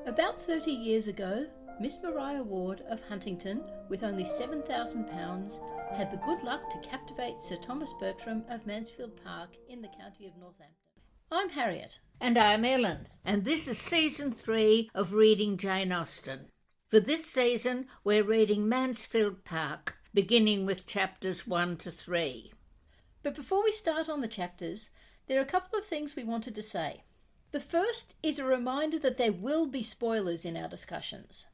About 30 years ago, Miss Maria Ward of Huntington, with only £7,000, had the good luck to captivate Sir Thomas Bertram of Mansfield Park in the county of Northampton. I'm Harriet. And I'm Ellen, and this is Season 3 of Reading Jane Austen. For this season, we're reading Mansfield Park, beginning with chapters 1 to 3. But before we start on the chapters, there are a couple of things we wanted to say. The first is a reminder that there will be spoilers in our discussions.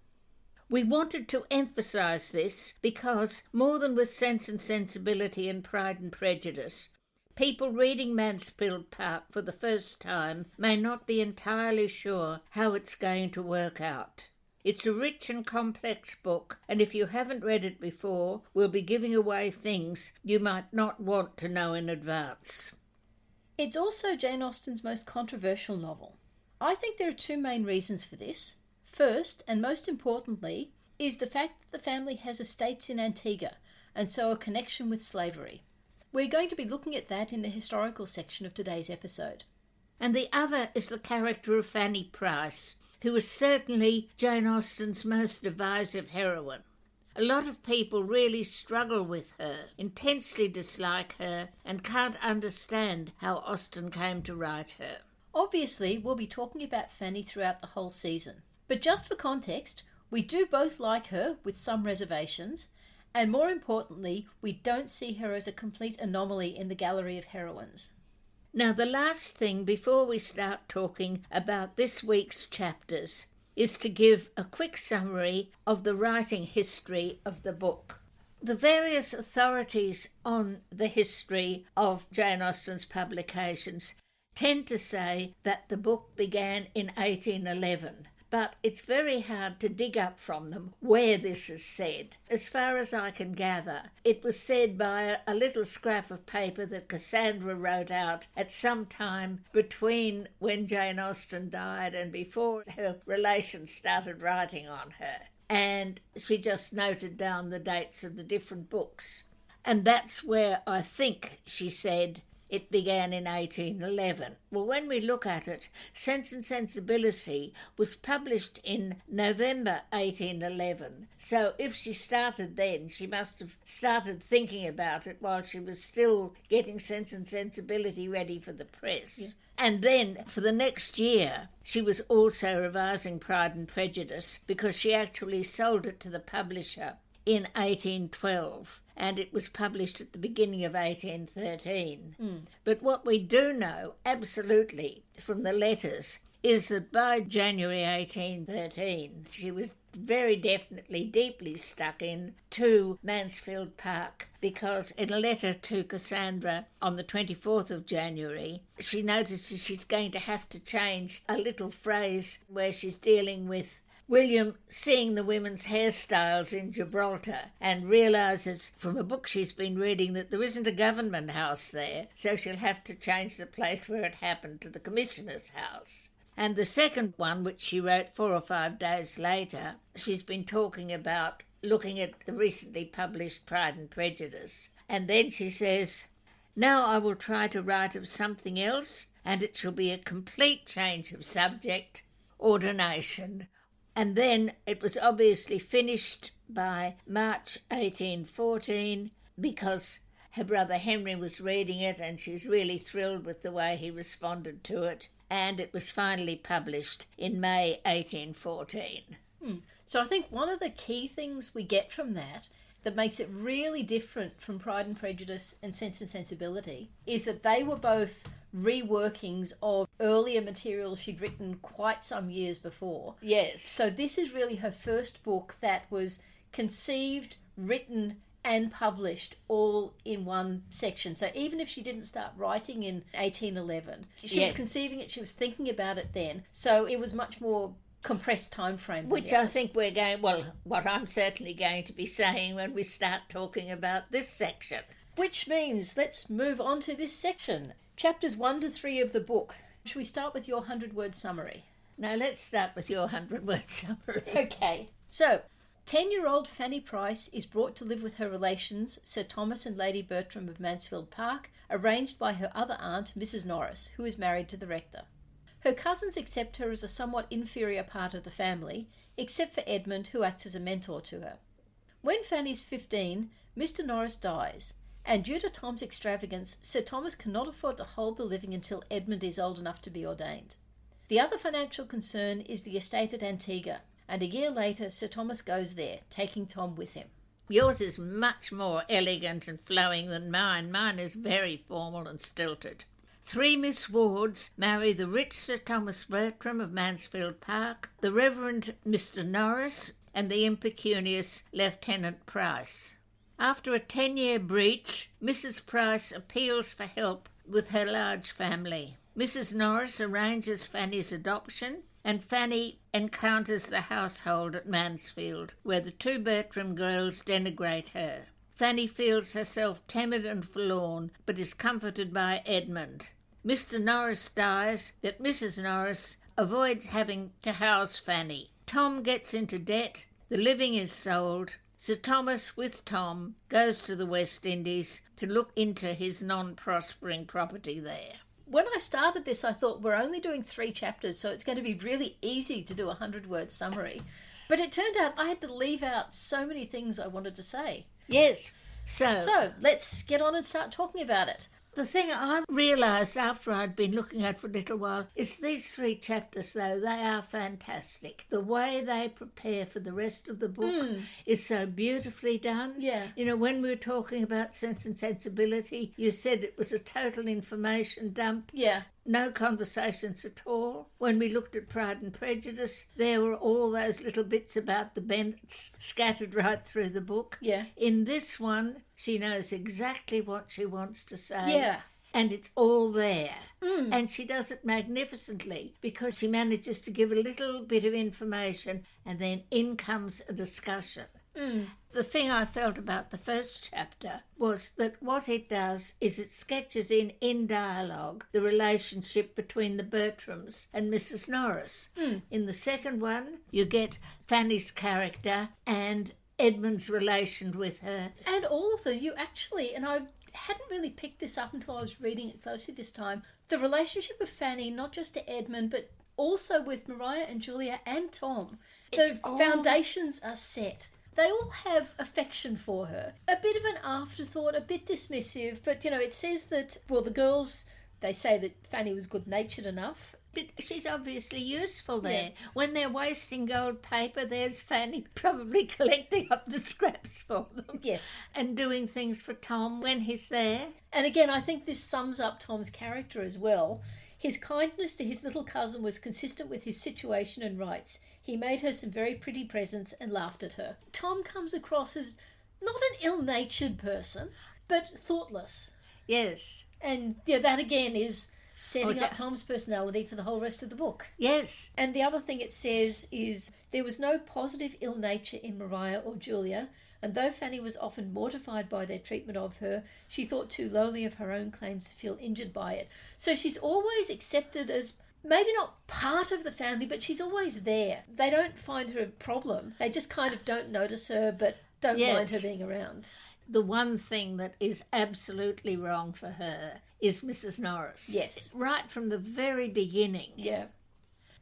We wanted to emphasise this because, more than with Sense and Sensibility and Pride and Prejudice, people reading Mansfield Park for the first time may not be entirely sure how it's going to work out. It's a rich and complex book, and if you haven't read it before, we'll be giving away things you might not want to know in advance. It's also Jane Austen's most controversial novel. I think there are two main reasons for this. First, and most importantly, is the fact that the family has estates in Antigua, and so a connection with slavery. We're going to be looking at that in the historical section of today's episode. And the other is the character of Fanny Price, who is certainly Jane Austen's most divisive heroine. A lot of people really struggle with her, intensely dislike her, and can't understand how Austen came to write her. Obviously, we'll be talking about Fanny throughout the whole season. But just for context, we do both like her with some reservations, and more importantly, we don't see her as a complete anomaly in the gallery of heroines. Now, the last thing before we start talking about this week's chapters is to give a quick summary of the writing history of the book. The various authorities on the history of Jane Austen's publications tend to say that the book began in 1811. But it's very hard to dig up from them where this is said. As far as I can gather, it was said by a little scrap of paper that Cassandra wrote out at some time between when Jane Austen died and before her relations started writing on her. And she just noted down the dates of the different books. And that's where I think she said it began in 1811. Well, when we look at it, Sense and Sensibility was published in November 1811. So if she started then, she must have started thinking about it while she was still getting Sense and Sensibility ready for the press. Yeah. And then, for the next year, she was also revising Pride and Prejudice because she actually sold it to the publisher in 1812. And it was published at the beginning of 1813. But what we do know, absolutely, from the letters, is that by January 1813, she was very definitely deeply stuck in to Mansfield Park, because in a letter to Cassandra on the 24th of January, she notices she's going to have to change a little phrase where she's dealing with William seeing the women's hairstyles in Gibraltar and realises from a book she's been reading that there isn't a government house there, so she'll have to change the place where it happened to the Commissioner's house. And the second one, which she wrote 4 or 5 days later, she's been talking about looking at the recently published Pride and Prejudice. And then she says, "Now I will try to write of something else, and it shall be a complete change of subject, ordination." And then it was obviously finished by March 1814 because her brother Henry was reading it and she's really thrilled with the way he responded to it. And it was finally published in May 1814. So I think one of the key things we get from that makes it really different from Pride and Prejudice and Sense and Sensibility is that they were both reworkings of earlier material she'd written quite some years before. Yes. So this is really her first book that was conceived, written and published all in one section. So even if she didn't start writing in 1811, she was conceiving it, she was thinking about it then. So it was much more compressed time frame. Which I think we're going, well, what I'm certainly going to be saying when we start talking about this section. Which means let's move on to this section. Chapters 1 to 3 of the book. Should we start with your 100-word summary? No, let's start with your 100-word summary. Okay. So, 10-year-old Fanny Price is brought to live with her relations, Sir Thomas and Lady Bertram of Mansfield Park, arranged by her other aunt, Mrs Norris, who is married to the rector. Her cousins accept her as a somewhat inferior part of the family, except for Edmund, who acts as a mentor to her. When Fanny's 15, Mr Norris dies, and due to Tom's extravagance, Sir Thomas cannot afford to hold the living until Edmund is old enough to be ordained. The other financial concern is the estate at Antigua, and a year later Sir Thomas goes there, taking Tom with him. Yours is much more elegant and flowing than mine. Mine is very formal and stilted. 3 Miss Wards marry the rich Sir Thomas Bertram of Mansfield Park, the Reverend Mr Norris, and the impecunious Lieutenant Price. After a 10-year breach, Mrs Price appeals for help with her large family. Mrs Norris arranges Fanny's adoption, and Fanny encounters the household at Mansfield, where the 2 Bertram girls denigrate her. Fanny feels herself timid and forlorn, but is comforted by Edmund. Mr Norris dies, but Mrs Norris avoids having to house Fanny. Tom gets into debt, the living is sold. Sir Thomas, with Tom, goes to the West Indies to look into his non-prospering property there. When I started this, I thought we're only doing 3 chapters, so it's going to be really easy to do a 100-word summary. But it turned out I had to leave out so many things I wanted to say. Yes. So let's get on and start talking about it. The thing I realised after I'd been looking at for a little while is these 3 chapters, though, they are fantastic. The way they prepare for the rest of the book is so beautifully done. Yeah. You know, when we were talking about Sense and Sensibility, you said it was a total information dump. Yeah. No conversations at all. When we looked at Pride and Prejudice, there were all those little bits about the Bennets scattered right through the book. Yeah. In this one, she knows exactly what she wants to say. Yeah. And it's all there. And she does it magnificently because she manages to give a little bit of information and then in comes a discussion. The thing I felt about the first chapter was that what it does is it sketches in dialogue the relationship between the Bertrams and Mrs Norris. In the second one, you get Fanny's character and Edmund's relation with her. And all of them, you actually, and I hadn't really picked this up until I was reading it closely this time, the relationship of Fanny, not just to Edmund, but also with Maria and Julia and Tom. The foundations are set. They all have affection for her. A bit of an afterthought, a bit dismissive, but, you know, it says that, well, the girls, they say that Fanny was good-natured enough. But she's obviously useful there. Yeah. When they're wasting gold paper, there's Fanny probably collecting up the scraps for them. Yes. And doing things for Tom when he's there. And again, I think this sums up Tom's character as well. His kindness to his little cousin was consistent with his situation and rights. He made her some very pretty presents and laughed at her. Tom comes across as not an ill-natured person, but thoughtless. Yes. And yeah, that again is setting up Tom's personality for the whole rest of the book. Yes. And the other thing it says is, there was no positive ill nature in Maria or Julia, and though Fanny was often mortified by their treatment of her, she thought too lowly of her own claims to feel injured by it. So she's always accepted as maybe not part of the family, but she's always there. They don't find her a problem. They just kind of don't notice her, but don't mind her being around. The one thing that is absolutely wrong for her is Mrs Norris. Yes. Right from the very beginning. Yeah.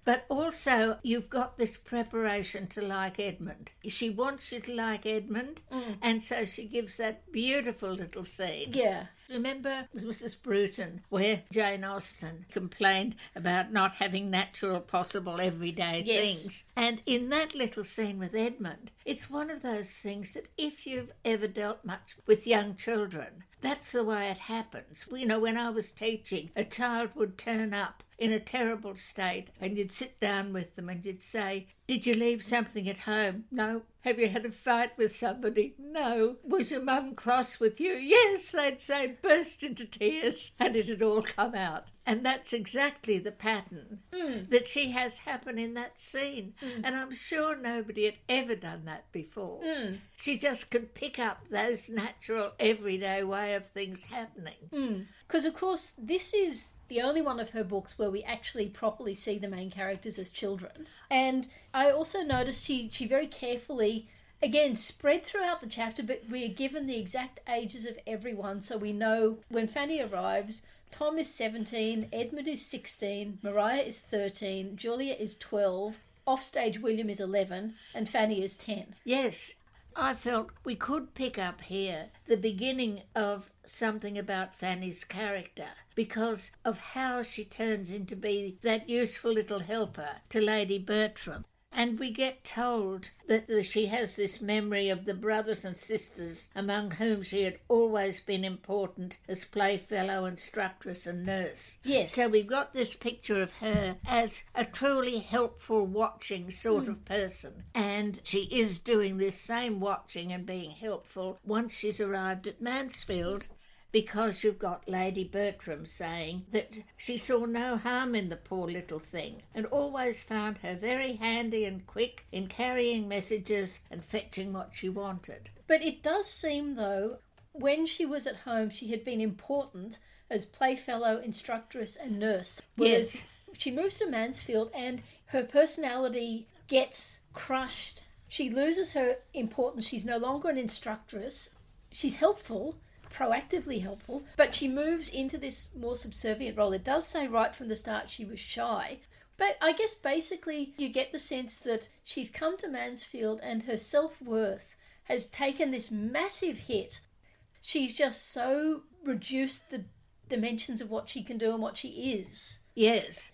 But also, you've got this preparation to like Edmund. She wants you to like Edmund, and so she gives that beautiful little scene. Yeah. Remember Mrs Bruton, where Jane Austen complained about not having natural, possible, everyday things. And in that little scene with Edmund, it's one of those things that if you've ever dealt much with young children, that's the way it happens. You know, when I was teaching, a child would turn up in a terrible state and you'd sit down with them and you'd say, "Did you leave something at home?" "No." "Have you had a fight with somebody?" "No." "Was your mum cross with you?" "Yes," they'd say, burst into tears, and it'd all come out. And that's exactly the pattern that she has happen in that scene. And I'm sure nobody had ever done that before. She just could pick up those natural, everyday way of things happening. Because, of course, this is the only one of her books where we actually properly see the main characters as children. And I also noticed she very carefully, again, spread throughout the chapter, but we are given the exact ages of everyone, so we know when Fanny arrives, Tom is 17, Edmund is 16, Maria is 13, Julia is 12, offstage William is 11, and Fanny is 10. Yes, I felt we could pick up here the beginning of something about Fanny's character because of how she turns into be that useful little helper to Lady Bertram. And we get told that she has this memory of the brothers and sisters among whom she had always been important as playfellow, instructress and nurse. Yes. So we've got this picture of her as a truly helpful, watching sort of person. And she is doing this same watching and being helpful once she's arrived at Mansfield, because you've got Lady Bertram saying that she saw no harm in the poor little thing and always found her very handy and quick in carrying messages and fetching what she wanted. But it does seem, though, when she was at home, she had been important as playfellow, instructress and nurse. Whereas Yes. she moves to Mansfield and her personality gets crushed. She loses her importance. She's no longer an instructress. She's helpful, proactively helpful, but she moves into this more subservient role. It does say right from the start she was shy, but I guess basically you get the sense that she's come to Mansfield and her self-worth has taken this massive hit. She's just so reduced the dimensions of what she can do and what she is. Yes.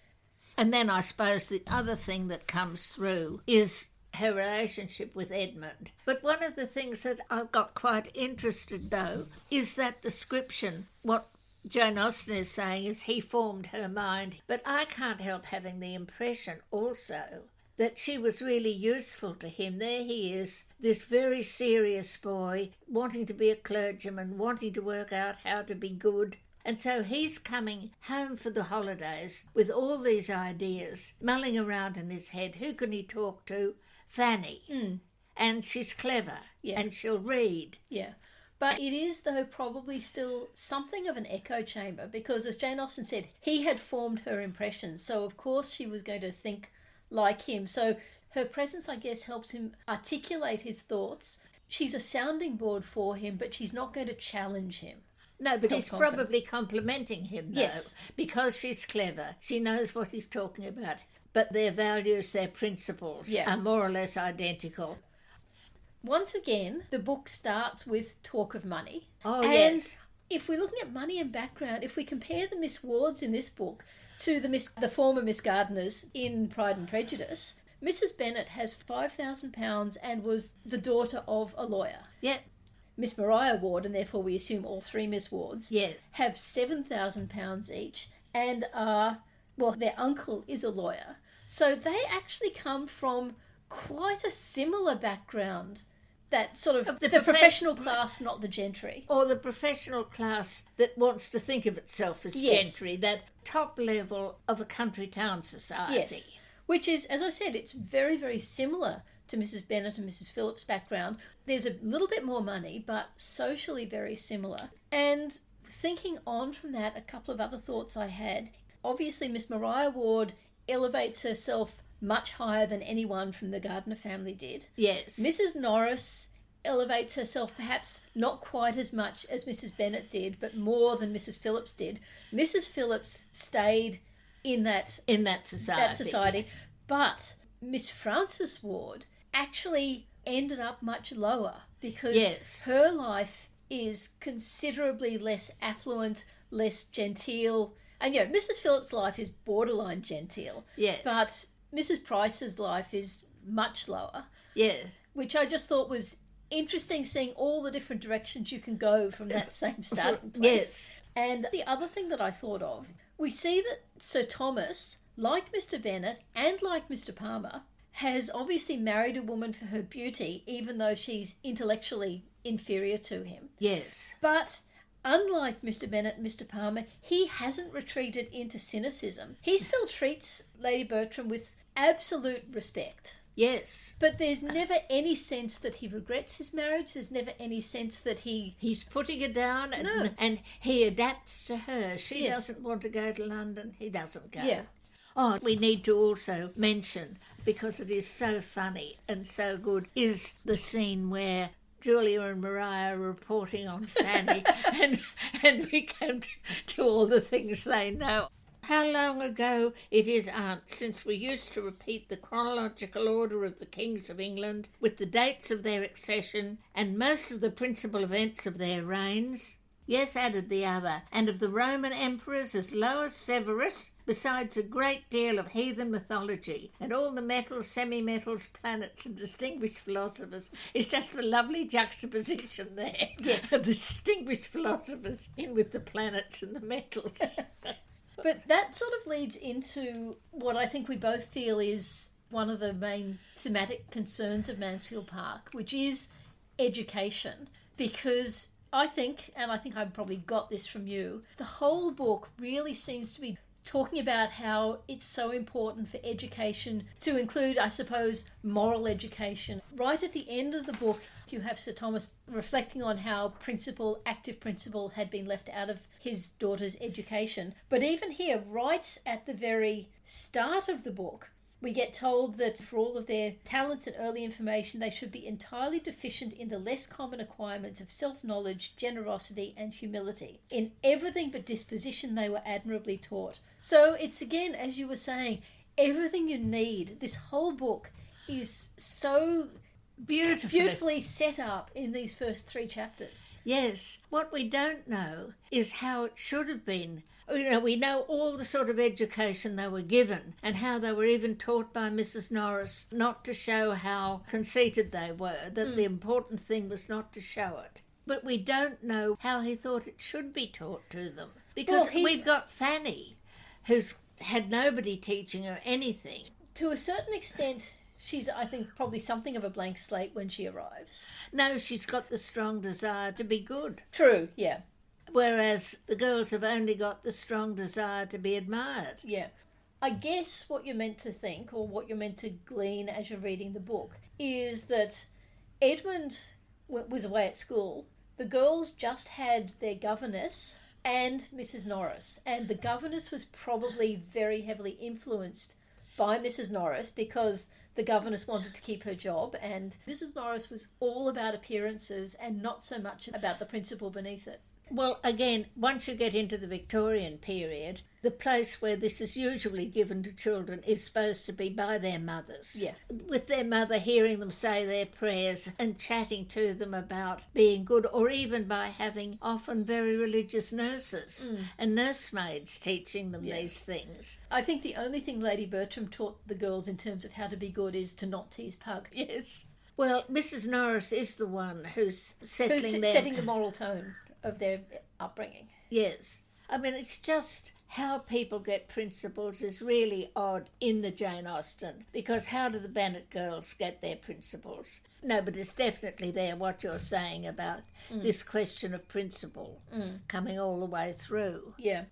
And then I suppose the other thing that comes through is her relationship with Edmund. But one of the things that I've got quite interested, though, is that description. What Jane Austen is saying is he formed her mind. But I can't help having the impression also that she was really useful to him. There he is, this very serious boy, wanting to be a clergyman, wanting to work out how to be good. And so he's coming home for the holidays with all these ideas mulling around in his head. Who can he talk to? Fanny. And she's clever. Yeah. And she'll read. Yeah. But it is, though, probably still something of an echo chamber because, as Jane Austen said, he had formed her impressions. So, of course, she was going to think like him. So her presence, I guess, helps him articulate his thoughts. She's a sounding board for him, but she's not going to challenge him. No, but he's probably complimenting him, though. Yes. Because she's clever. She knows what he's talking about. But their values, their principles are more or less identical. Once again, the book starts with talk of money. Oh, and yes. If we're looking at money and background, if we compare the Miss Wards in this book to the former Miss Gardiners in Pride and Prejudice, Mrs Bennet has £5,000 and was the daughter of a lawyer. Yeah. Miss Maria Ward, and therefore we assume all three Miss Wards, have £7,000 each and their uncle is a lawyer. So they actually come from quite a similar background, that sort of the professional class, not the gentry. Or the professional class that wants to think of itself as gentry, that top level of a country town society. Yes, which is, as I said, it's very, very similar to Mrs Bennet and Mrs Phillips' background. There's a little bit more money, but socially very similar. And thinking on from that, a couple of other thoughts I had. Obviously, Miss Maria Ward elevates herself much higher than anyone from the Gardiner family did. Yes. Mrs Norris elevates herself perhaps not quite as much as Mrs Bennet did, but more than Mrs Phillips did. Mrs Phillips stayed in that society. But Miss Frances Ward actually ended up much lower because her life is considerably less affluent, less genteel. And, Mrs Phillips' life is borderline genteel. Yes. But Mrs Price's life is much lower. Yes. Which I just thought was interesting, seeing all the different directions you can go from that same starting place. Yes. And the other thing that I thought of, we see that Sir Thomas, like Mr Bennet and like Mr Palmer, has obviously married a woman for her beauty, even though she's intellectually inferior to him. Yes. But unlike Mr Bennet and Mr Palmer, he hasn't retreated into cynicism. He still treats Lady Bertram with absolute respect. Yes. But there's never any sense that he regrets his marriage. There's never any sense that he's putting her down and he adapts to her. She doesn't want to go to London. He doesn't go. Yeah. Oh, we need to also mention, because it is so funny and so good, is the scene where Julia and Maria reporting on Fanny, and we came to all the things they know. How long ago it is, Aunt, since we used to repeat the chronological order of the kings of England, with the dates of their accession, and most of the principal events of their reigns? Yes, added the other, and of the Roman emperors as low as Severus, besides a great deal of heathen mythology, and all the metals, semi-metals, planets, and distinguished philosophers. It's just the lovely juxtaposition there. Yes. The distinguished philosophers in with the planets and the metals. But that sort of leads into what I think we both feel is one of the main thematic concerns of Mansfield Park, which is education. Because I think, and I think I probably got this from you, the whole book really seems to be talking about how it's so important for education to include, I suppose, moral education. Right at the end of the book, you have Sir Thomas reflecting on how active principle had been left out of his daughter's education. But even here, right at the very start of the book, we get told that for all of their talents and early information, they should be entirely deficient in the less common acquirements of self-knowledge, generosity, and humility. In everything but disposition, they were admirably taught. So it's again, as you were saying, everything you need. This whole book is so beautifully set up in these first 3 chapters. Yes. What we don't know is how it should have been. You know, we know all the sort of education they were given and how they were even taught by Mrs Norris not to show how conceited they were, that the important thing was not to show it. But we don't know how he thought it should be taught to them. Because we've got Fanny, who's had nobody teaching her anything. To a certain extent, she's, I think, probably something of a blank slate when she arrives. No, she's got the strong desire to be good. True, yeah. Whereas the girls have only got the strong desire to be admired. Yeah. I guess what you're meant to think, or what you're meant to glean as you're reading the book, is that Edmund was away at school. The girls just had their governess and Mrs Norris. And the governess was probably very heavily influenced by Mrs Norris because the governess wanted to keep her job, and Mrs Norris was all about appearances and not so much about the principle beneath it. Well, again, once you get into the Victorian period, the place where this is usually given to children is supposed to be by their mothers. Yeah. With their mother hearing them say their prayers and chatting to them about being good, or even by having often very religious nurses and nursemaids teaching them these things. I think the only thing Lady Bertram taught the girls in terms of how to be good is to not tease Pug. Yes. Well, Mrs Norris is the one who's setting the moral tone of their upbringing. Yes. I mean, it's just how people get principles is really odd in the Jane Austen, because how do the Bennet girls get their principles? No, but it's definitely there, what you're saying about this question of principle coming all the way through. Yeah.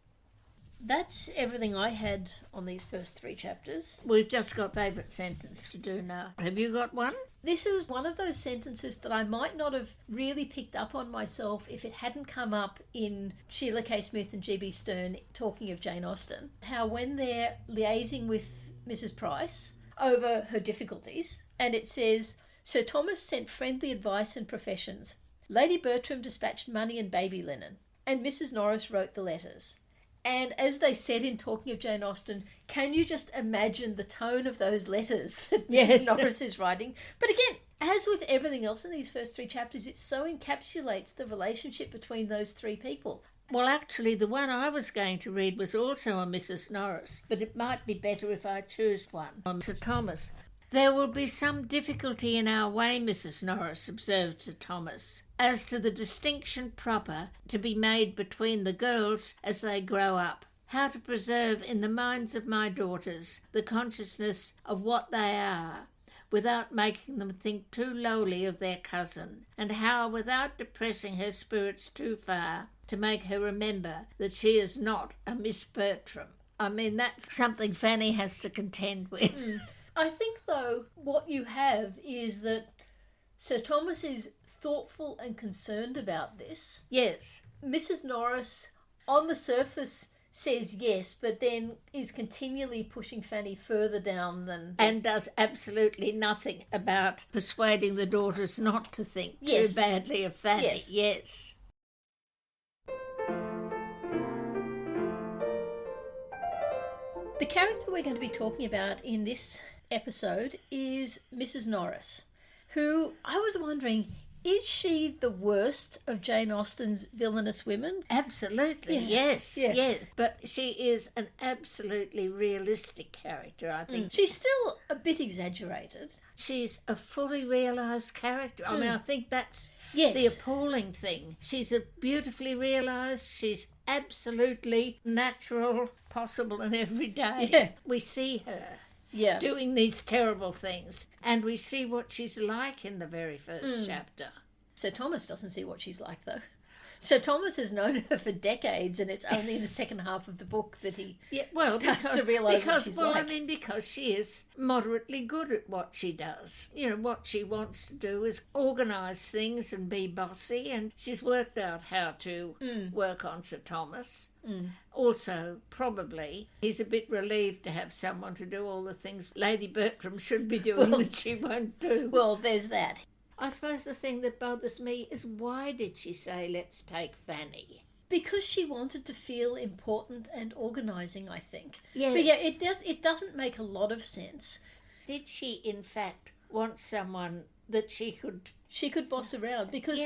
That's everything I had on these first 3 chapters. We've just got favourite sentence to do now. Have you got one? This is one of those sentences that I might not have really picked up on myself if it hadn't come up in Sheila K. Smith and G.B. Stern talking of Jane Austen. How when they're liaising with Mrs. Price over her difficulties, and it says, Sir Thomas sent friendly advice and professions. Lady Bertram dispatched money and baby linen, and Mrs. Norris wrote the letters. And as they said in talking of Jane Austen, can you just imagine the tone of those letters that Mrs. Norris is writing? But again, as with everything else in these first 3 chapters, it so encapsulates the relationship between those 3 people. Well, actually, the one I was going to read was also on Mrs. Norris, but it might be better if I choose one on Sir Thomas. There will be some difficulty in our way, Mrs. Norris, observed Sir Thomas, as to the distinction proper to be made between the girls as they grow up. How to preserve in the minds of my daughters the consciousness of what they are, without making them think too lowly of their cousin, and how, without depressing her spirits too far, to make her remember that she is not a Miss Bertram. I mean, that's something Fanny has to contend with. I think, though, what you have is that Sir Thomas is thoughtful and concerned about this. Yes. Mrs. Norris, on the surface, says yes, but then is continually pushing Fanny further down than... And does absolutely nothing about persuading the daughters not to think too badly of Fanny. Yes. The character we're going to be talking about in this episode is Mrs Norris, who I was wondering, is she the worst of Jane Austen's villainous women? Absolutely, yes. But she is an absolutely realistic character, I think. She's still a bit exaggerated. She's a fully realised character. I mean, I think that's the appalling thing. She's a beautifully realised, she's absolutely natural, possible and everyday. Yeah. We see her doing these terrible things, and we see what she's like in the very first chapter. Sir Thomas doesn't see what she's like, though. Sir Thomas has known her for decades, and it's only in the second half of the book that he starts to realise what she's like. I mean, because she is moderately good at what she does. You know, what she wants to do is organise things and be bossy, and she's worked out how to work on Sir Thomas. Also, probably, he's a bit relieved to have someone to do all the things Lady Bertram should be doing that she won't do. Well, there's that. I suppose the thing that bothers me is, why did she say, let's take Fanny? Because she wanted to feel important and organising, I think. Yes. But yeah, it doesn't make a lot of sense. Did she, in fact, want someone that she could boss around? Because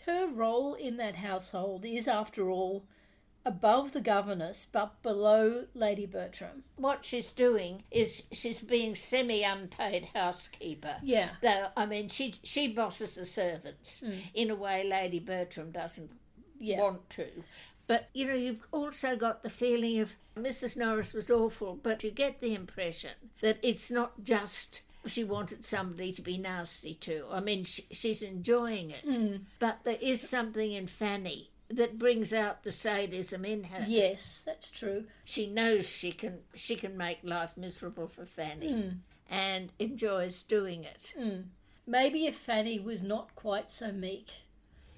her role in that household is, after all, above the governess but below Lady Bertram. What she's doing is she's being semi-unpaid housekeeper. Yeah. Though, I mean, she bosses the servants in a way Lady Bertram doesn't want to. But, you know, you've also got the feeling of Mrs Norris was awful, but you get the impression that it's not just she wanted somebody to be nasty to. I mean, she's enjoying it. But there is something in Fanny that brings out the sadism in her. Yes, that's true. She knows she can make life miserable for Fanny and enjoys doing it. Maybe if Fanny was not quite so meek.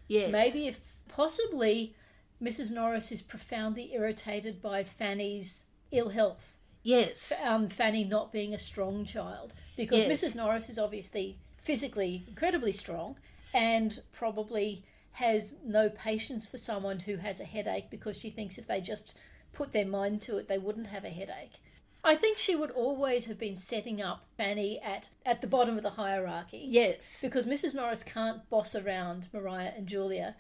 Yes. Maybe if possibly Mrs Norris is profoundly irritated by Fanny's ill health. Yes. Fanny not being a strong child. Because Mrs Norris is obviously physically incredibly strong and probably has no patience for someone who has a headache, because she thinks if they just put their mind to it, they wouldn't have a headache. I think she would always have been setting up Fanny at the bottom of the hierarchy. Yes. Because Mrs Norris can't boss around Maria and Julia.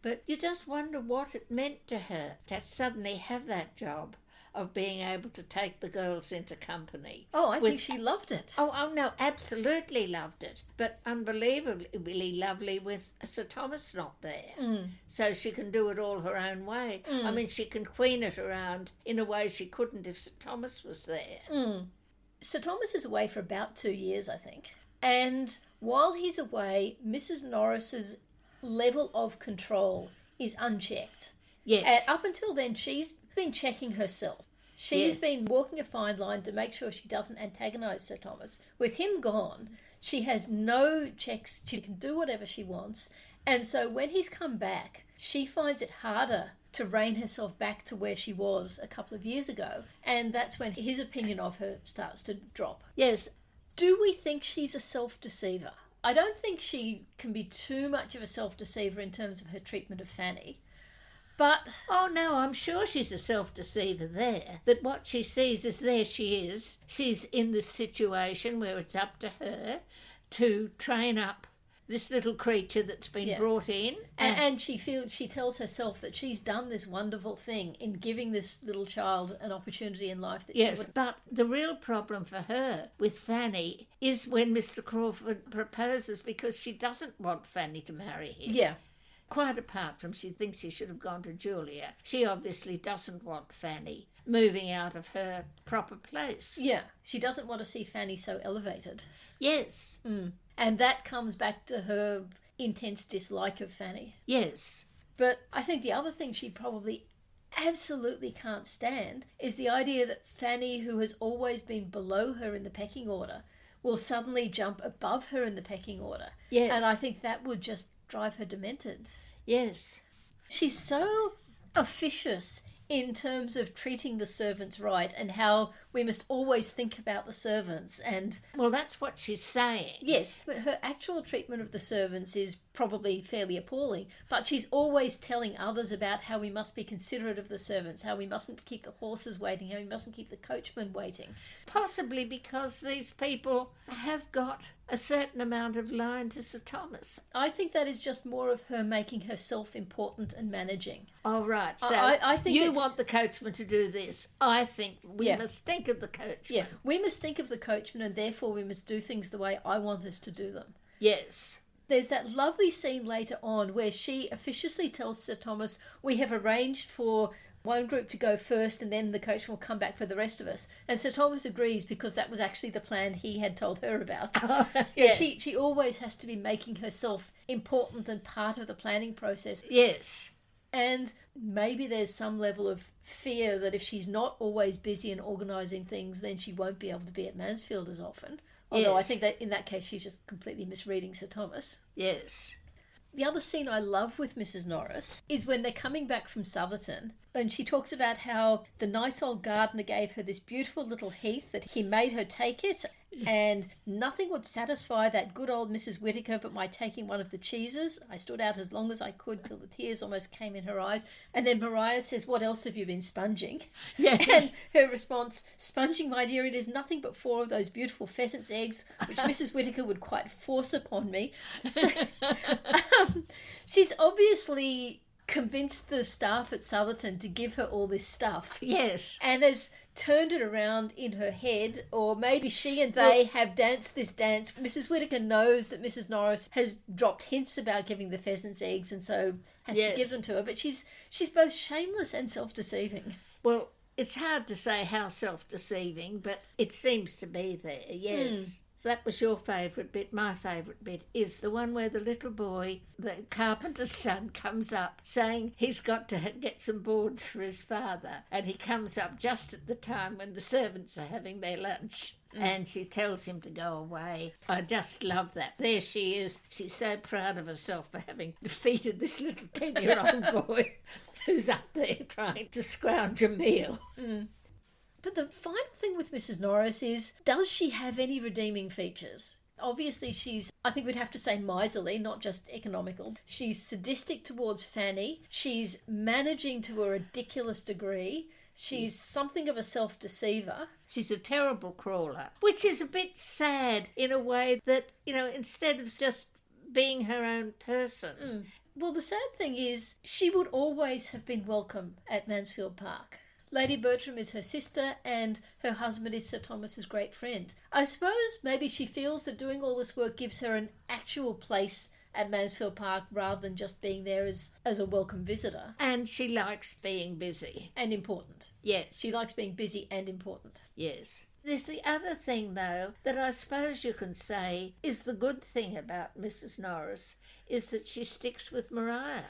But you just wonder what it meant to her to suddenly have that job of being able to take the girls into company. Oh, I think she loved it. Oh, no, absolutely loved it. But unbelievably lovely with Sir Thomas not there. So she can do it all her own way. I mean, she can queen it around in a way she couldn't if Sir Thomas was there. Sir Thomas is away for about 2 years, I think. And while he's away, Mrs Norris's level of control is unchecked. Yes. Up until then, she's been checking herself. She's been walking a fine line to make sure she doesn't antagonise Sir Thomas. With him gone, she has no checks. She can do whatever she wants. And so when he's come back, she finds it harder to rein herself back to where she was a couple of years ago. And that's when his opinion of her starts to drop. Yes. Do we think she's a self-deceiver? I don't think she can be too much of a self-deceiver in terms of her treatment of Fanny. But... Oh, no, I'm sure she's a self-deceiver there. That what she sees is there she is. She's in this situation where it's up to her to train up this little creature that's been brought in. And she tells herself that she's done this wonderful thing in giving this little child an opportunity in life that she would... But the real problem for her with Fanny is when Mr Crawford proposes, because she doesn't want Fanny to marry him. Yeah. Quite apart from she thinks he should have gone to Julia, she obviously doesn't want Fanny moving out of her proper place. Yeah, she doesn't want to see Fanny so elevated. Yes. And that comes back to her intense dislike of Fanny. Yes. But I think the other thing she probably absolutely can't stand is the idea that Fanny, who has always been below her in the pecking order, will suddenly jump above her in the pecking order. Yes. And I think that would just drive her demented. Yes. She's so officious in terms of treating the servants right and how we must always think about the servants. And well, that's what she's saying. yes, but her actual treatment of the servants is probably fairly appalling, but she's always telling others about how we must be considerate of the servants, how we mustn't keep the horses waiting, how we mustn't keep the coachman waiting. Possibly because these people have got a certain amount of line to Sir Thomas. I think that is just more of her making herself important and managing. Oh, right. So I think you want the coachman to do this. I think we must think of the coachman. Yeah, we must think of the coachman, and therefore we must do things the way I want us to do them. Yes. There's that lovely scene later on where she officiously tells Sir Thomas, we have arranged for one group to go first and then the coachman will come back for the rest of us. And Sir Thomas agrees because that was actually the plan he had told her about. Oh, yeah. She always has to be making herself important and part of the planning process. Yes. And maybe there's some level of fear that if she's not always busy and organising things, then she won't be able to be at Mansfield as often. Although I think that in that case she's just completely misreading Sir Thomas. Yes. The other scene I love with Mrs Norris is when they're coming back from Southerton, and she talks about how the nice old gardener gave her this beautiful little heath, that he made her take it, and nothing would satisfy that good old Mrs Whittaker but my taking one of the cheeses. I stood out as long as I could till the tears almost came in her eyes. And then Maria says, what else have you been sponging? Yes. And her response, sponging, my dear, it is nothing but 4 of those beautiful pheasant's eggs, which Mrs Whittaker would quite force upon me. So, she's obviously convinced the staff at Southerton to give her all this stuff. Yes. And has turned it around in her head, or maybe she and they have danced this dance. Mrs Whittaker knows that Mrs Norris has dropped hints about giving the pheasant's eggs and so has to give them to her, but she's both shameless and self-deceiving. Well, it's hard to say how self-deceiving, but it seems to be there, yes. That was your favourite bit. My favourite bit is the one where the little boy, the carpenter's son, comes up saying he's got to get some boards for his father. And he comes up just at the time when the servants are having their lunch. And she tells him to go away. I just love that. There she is. She's so proud of herself for having defeated this little 10-year-old boy who's up there trying to scrounge a meal. But the final thing with Mrs Norris is, does she have any redeeming features? Obviously she's, I think we'd have to say, miserly, not just economical. She's sadistic towards Fanny. She's managing to a ridiculous degree. She's something of a self-deceiver. She's a terrible crawler, which is a bit sad in a way that, you know, instead of just being her own person. Well, the sad thing is she would always have been welcome at Mansfield Park. Lady Bertram is her sister and her husband is Sir Thomas's great friend. I suppose maybe she feels that doing all this work gives her an actual place at Mansfield Park rather than just being there as a welcome visitor. And she likes being busy. And important. Yes. She likes being busy and important. Yes. There's the other thing, though, that I suppose you can say is the good thing about Mrs Norris, is that she sticks with Maria.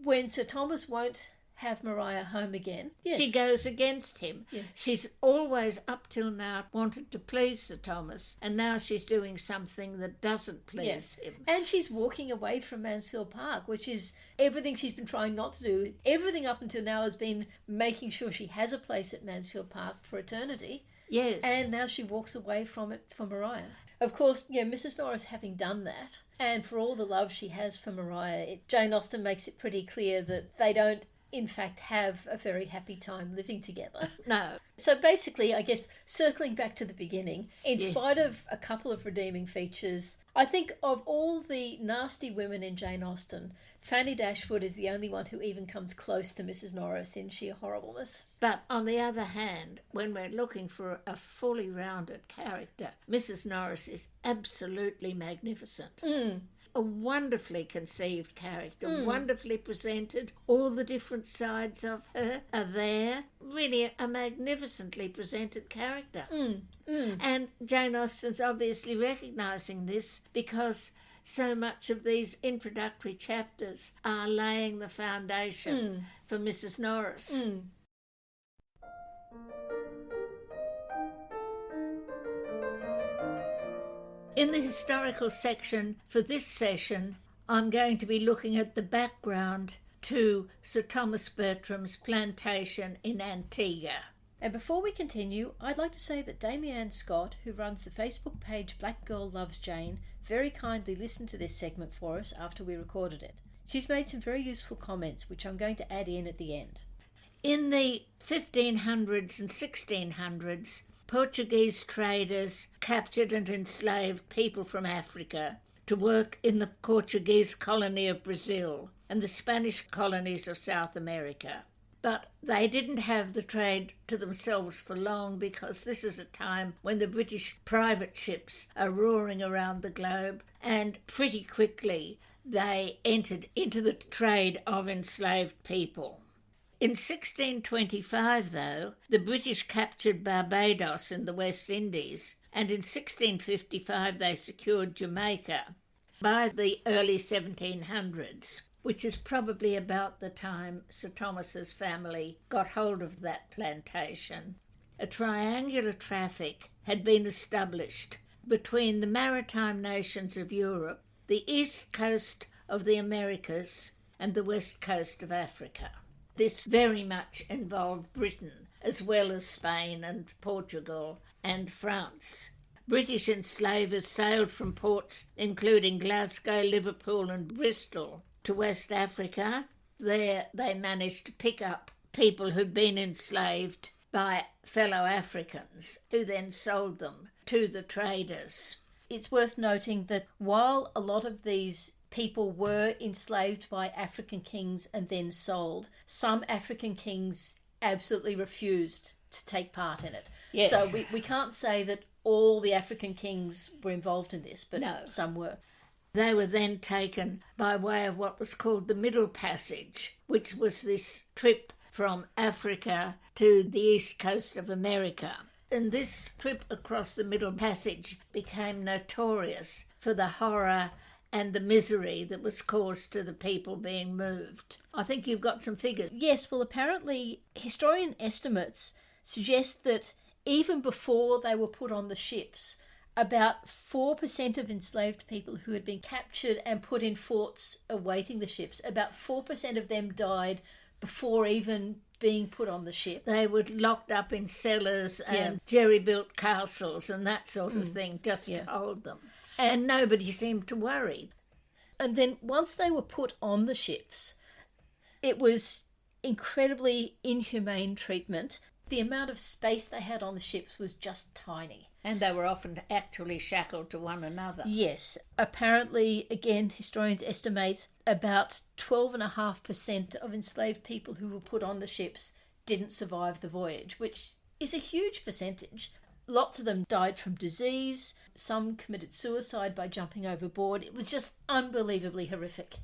When Sir Thomas won't have Maria home again. Yes. She goes against him. Yeah. She's always, up till now, wanted to please Sir Thomas, and now she's doing something that doesn't please him. And she's walking away from Mansfield Park, which is everything she's been trying not to do. Everything up until now has been making sure she has a place at Mansfield Park for eternity. Yes. And now she walks away from it for Maria. Of course, Mrs Norris having done that, and for all the love she has for Maria, Jane Austen makes it pretty clear that they don't in fact have a very happy time living together. No. So basically, I guess, circling back to the beginning, in spite of a couple of redeeming features, I think of all the nasty women in Jane Austen, Fanny Dashwood is the only one who even comes close to Mrs Norris in sheer horribleness. But on the other hand, when we're looking for a fully rounded character, Mrs Norris is absolutely magnificent. A wonderfully conceived character, wonderfully presented. All the different sides of her are there. Really a magnificently presented character. And Jane Austen's obviously recognising this because so much of these introductory chapters are laying the foundation for Mrs Norris. In the historical section for this session, I'm going to be looking at the background to Sir Thomas Bertram's plantation in Antigua. And before we continue, I'd like to say that Damianne Scott, who runs the Facebook page Black Girl Loves Jane, very kindly listened to this segment for us after we recorded it. She's made some very useful comments, which I'm going to add in at the end. In the 1500s and 1600s, Portuguese traders captured and enslaved people from Africa to work in the Portuguese colony of Brazil and the Spanish colonies of South America. But they didn't have the trade to themselves for long, because this is a time when the British private ships are roaring around the globe, and pretty quickly they entered into the trade of enslaved people. In 1625, though, the British captured Barbados in the West Indies, and in 1655 they secured Jamaica. By the early 1700s, which is probably about the time Sir Thomas's family got hold of that plantation, a triangular traffic had been established between the maritime nations of Europe, the east coast of the Americas, and the west coast of Africa. This very much involved Britain, as well as Spain and Portugal and France. British enslavers sailed from ports including Glasgow, Liverpool and Bristol to West Africa. There they managed to pick up people who'd been enslaved by fellow Africans, who then sold them to the traders. It's worth noting that while a lot of these people were enslaved by African kings and then sold, some African kings absolutely refused to take part in it. Yes. So we can't say that all the African kings were involved in this, but no, some were. They were then taken by way of what was called the Middle Passage, which was this trip from Africa to the east coast of America. And this trip across the Middle Passage became notorious for the horror and the misery that was caused to the people being moved. I think you've got some figures. Yes, well, apparently historian estimates suggest that even before they were put on the ships, about 4% of enslaved people who had been captured and put in forts awaiting the ships, about 4% of them died before even being put on the ship. They were locked up in cellars and jerry-built castles and that sort of thing just to hold them. And nobody seemed to worry. And then once they were put on the ships, it was incredibly inhumane treatment. The amount of space they had on the ships was just tiny. And they were often actually shackled to one another. Yes. Apparently, again, historians estimate about 12.5% of enslaved people who were put on the ships didn't survive the voyage, which is a huge percentage. Lots of them died from disease. Some committed suicide by jumping overboard. It was just unbelievably horrific.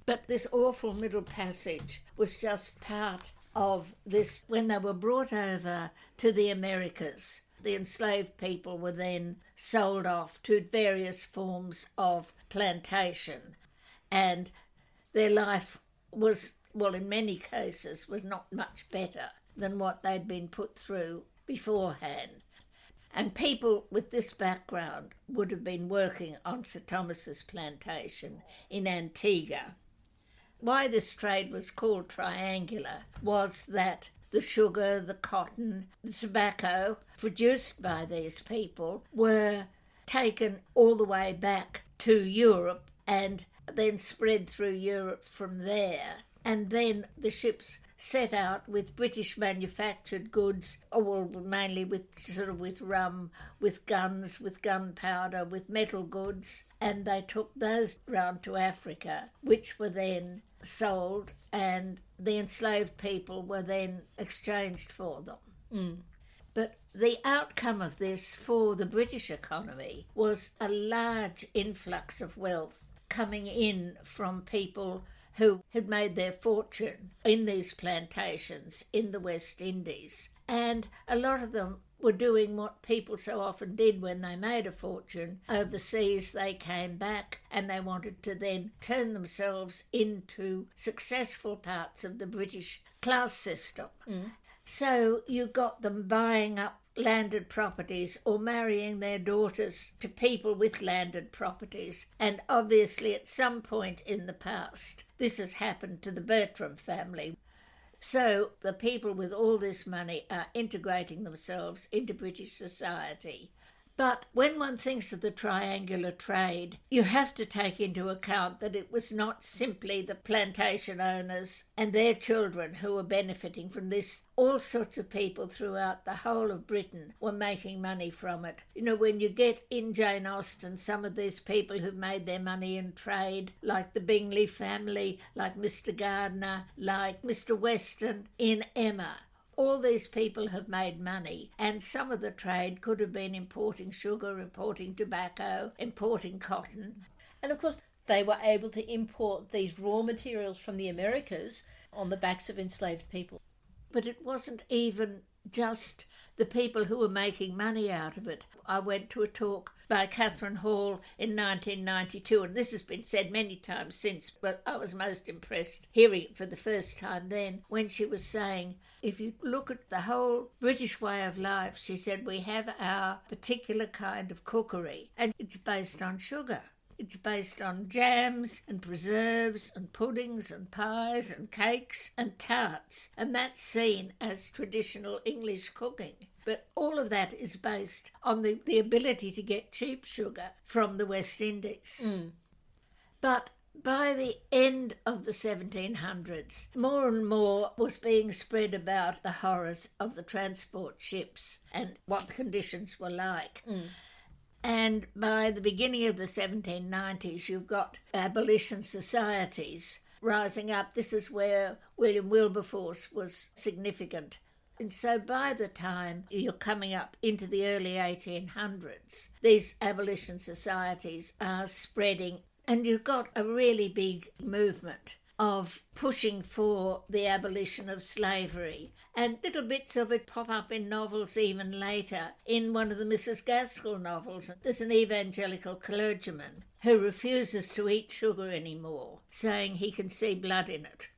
But this awful Middle Passage was just part of this. When they were brought over to the Americas, the enslaved people were then sold off to various forms of plantation, and their life was, well, in many cases, was not much better than what they'd been put through beforehand. And people with this background would have been working on Sir Thomas's plantation in Antigua. Why this trade was called triangular was that the sugar, the cotton, the tobacco produced by these people were taken all the way back to Europe and then spread through Europe from there. And then the ships set out with British manufactured goods, or mainly with rum, with guns, with gunpowder, with metal goods, and they took those round to Africa, which were then sold, and the enslaved people were then exchanged for them. But the outcome of this for the British economy was a large influx of wealth coming in from people who had made their fortune in these plantations in the West Indies. And a lot of them were doing what people so often did when they made a fortune overseas. They came back and they wanted to then turn themselves into successful parts of the British class system. So you got them buying up landed properties or marrying their daughters to people with landed properties. And obviously at some point in the past, this has happened to the Bertram family. So the people with all this money are integrating themselves into British society. But when one thinks of the triangular trade, you have to take into account that it was not simply the plantation owners and their children who were benefiting from this. All sorts of people throughout the whole of Britain were making money from it. You know, when you get in Jane Austen, some of these people who've made their money in trade, like the Bingley family, like Mr. Gardiner, like Mr. Weston in Emma, all these people have made money, and some of the trade could have been importing sugar, importing tobacco, importing cotton. And of course, they were able to import these raw materials from the Americas on the backs of enslaved people. But it wasn't even just the people who were making money out of it. I went to a talk by Catherine Hall in 1992, and this has been said many times since, but I was most impressed hearing it for the first time then, when she was saying, if you look at the whole British way of life, she said, we have our particular kind of cookery, and it's based on sugar. It's based on jams and preserves and puddings and pies and cakes and tarts, and that's seen as traditional English cooking. But all of that is based on the ability to get cheap sugar from the West Indies. But by the end of the 1700s, more and more was being spread about the horrors of the transport ships and what the conditions were like. And by the beginning of the 1790s, you've got abolition societies rising up. This is where William Wilberforce was significant. And so by the time you're coming up into the early 1800s, these abolition societies are spreading, and you've got a really big movement of pushing for the abolition of slavery. And little bits of it pop up in novels even later. In one of the Mrs Gaskell novels, there's an evangelical clergyman who refuses to eat sugar anymore, saying he can see blood in it.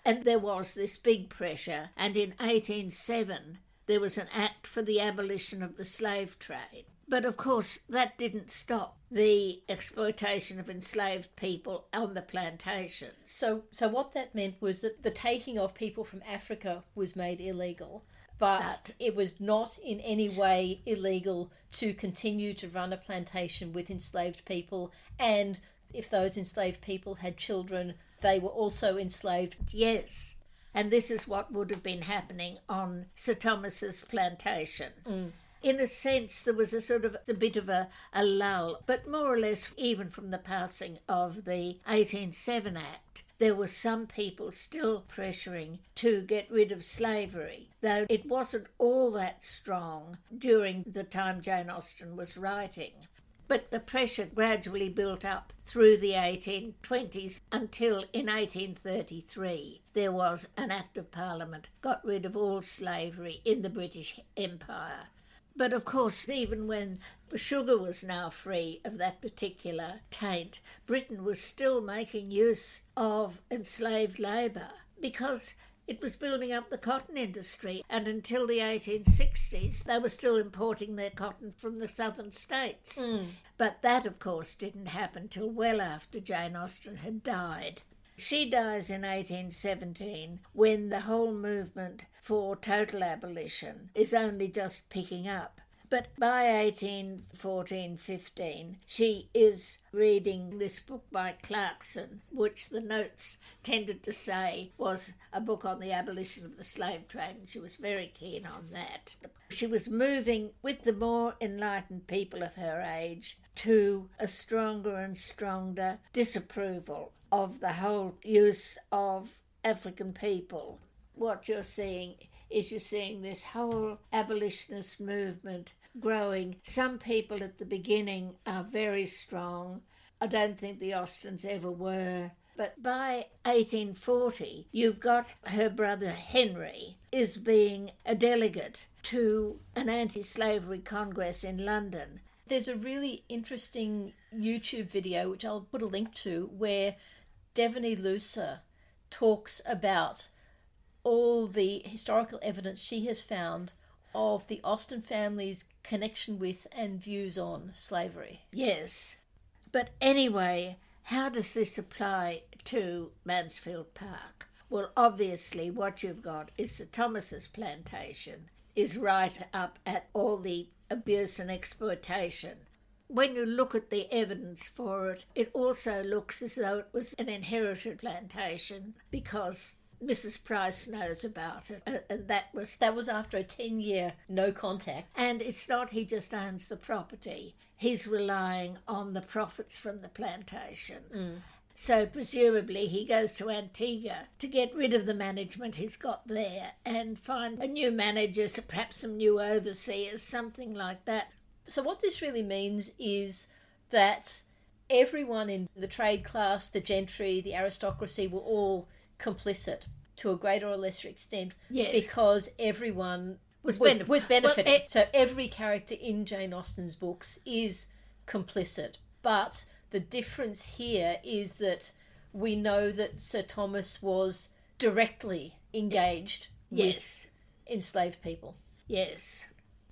And there was this big pressure, and in 1807 there was an act for the abolition of the slave trade. But of course that didn't stop the exploitation of enslaved people on the plantations. So what that meant was that the taking of people from Africa was made illegal, but it was not in any way illegal to continue to run a plantation with enslaved people, and if those enslaved people had children, they were also enslaved. Yes, and this is what would have been happening on Sir Thomas's plantation. In a sense, there was a bit of a lull, but more or less, even from the passing of the 1807 Act, there were some people still pressuring to get rid of slavery, though it wasn't all that strong during the time Jane Austen was writing. But the pressure gradually built up through the 1820s until in 1833 there was an Act of Parliament, got rid of all slavery in the British Empire. But of course, even when sugar was now free of that particular taint, Britain was still making use of enslaved labour because it was building up the cotton industry, and until the 1860s they were still importing their cotton from the southern states. But that, of course, didn't happen till well after Jane Austen had died. She dies in 1817 when the whole movement for total abolition is only just picking up. But by 1814-15, she is reading this book by Clarkson, which the notes tended to say was a book on the abolition of the slave trade, and she was very keen on that. She was moving with the more enlightened people of her age to a stronger and stronger disapproval of the whole use of African people. What you're seeing is this whole abolitionist movement growing. Some people at the beginning are very strong. I don't think the Austens ever were. But by 1840, you've got her brother Henry is being a delegate to an anti-slavery congress in London. There's a really interesting YouTube video, which I'll put a link to, where Devaney Lucer talks about all the historical evidence she has found of the Austen family's connection with and views on slavery. Yes. But anyway, how does this apply to Mansfield Park? Well, obviously what you've got is Sir Thomas's plantation is right up at all the abuse and exploitation. When you look at the evidence for it, it also looks as though it was an inherited plantation because Mrs Price knows about it, and that was after a 10-year no contact. And it's not he just owns the property. He's relying on the profits from the plantation. So presumably he goes to Antigua to get rid of the management he's got there and find a new manager, perhaps some new overseers, something like that. So what this really means is that everyone in the trade class, the gentry, the aristocracy were all complicit to a greater or lesser extent, yes, because everyone was benefiting. Well, so every character in Jane Austen's books is complicit. But the difference here is that we know that Sir Thomas was directly engaged with enslaved people. Yes.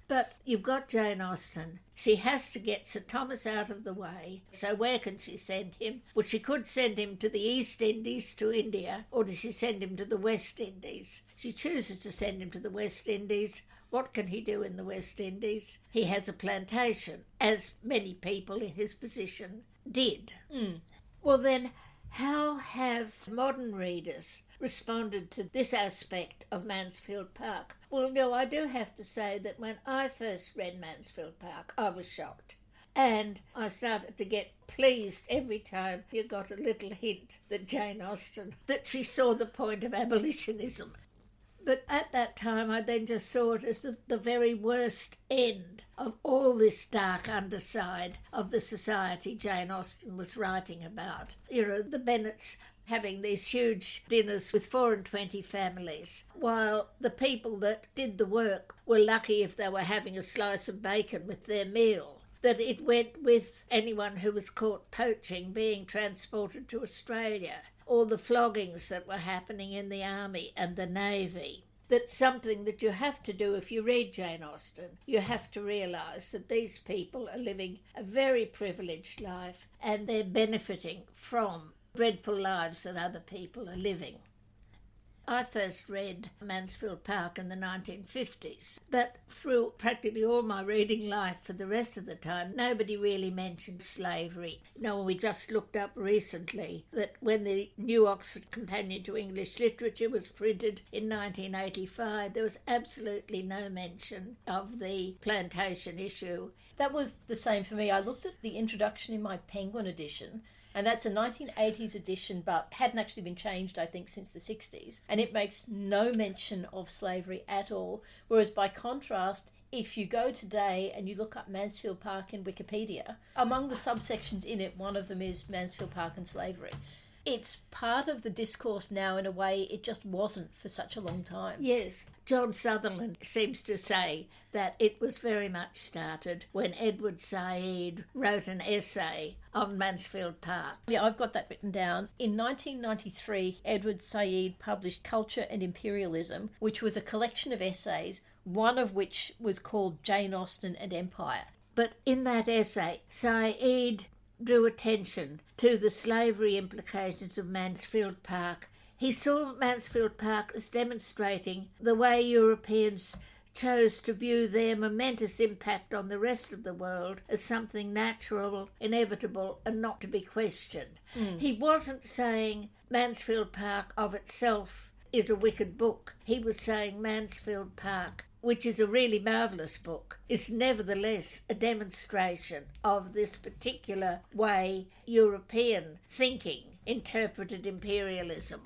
But you've got Jane Austen. She has to get Sir Thomas out of the way. So where can she send him? Well, she could send him to the East Indies, to India, or does she send him to the West Indies? She chooses to send him to the West Indies. What can he do in the West Indies? He has a plantation, as many people in his position did. Well then, how have modern readers responded to this aspect of Mansfield Park? Well, no, I do have to say that when I first read Mansfield Park, I was shocked. And I started to get pleased every time you got a little hint that Jane Austen, that she saw the point of abolitionism. But at that time, I then just saw it as the very worst end of all this dark underside of the society Jane Austen was writing about. You know, the Bennets having these huge dinners with 24 families, while the people that did the work were lucky if they were having a slice of bacon with their meal. That it went with anyone who was caught poaching being transported to Australia, or the floggings that were happening in the army and the navy. That's something that you have to do if you read Jane Austen. You have to realise that these people are living a very privileged life and they're benefiting from dreadful lives that other people are living. I first read Mansfield Park in the 1950s, but through practically all my reading life for the rest of the time, nobody really mentioned slavery. You know, we just looked up recently that when the new Oxford Companion to English Literature was printed in 1985, there was absolutely no mention of the plantation issue. That was the same for me. I looked at the introduction in my Penguin edition, and that's a 1980s edition, but hadn't actually been changed, I think, since the 60s. And it makes no mention of slavery at all. Whereas by contrast, if you go today and you look up Mansfield Park in Wikipedia, among the subsections in it, one of them is Mansfield Park and slavery. It's part of the discourse now in a way it just wasn't for such a long time. Yes. John Sutherland seems to say that it was very much started when Edward Said wrote an essay on Mansfield Park. Yeah, I've got that written down. In 1993, Edward Said published Culture and Imperialism, which was a collection of essays, one of which was called Jane Austen and Empire. But in that essay, Said drew attention to the slavery implications of Mansfield Park. He saw Mansfield Park as demonstrating the way Europeans chose to view their momentous impact on the rest of the world as something natural, inevitable, and not to be questioned. He wasn't saying Mansfield Park of itself is a wicked book. He was saying Mansfield Park, which is a really marvellous book, is nevertheless a demonstration of this particular way European thinking interpreted imperialism.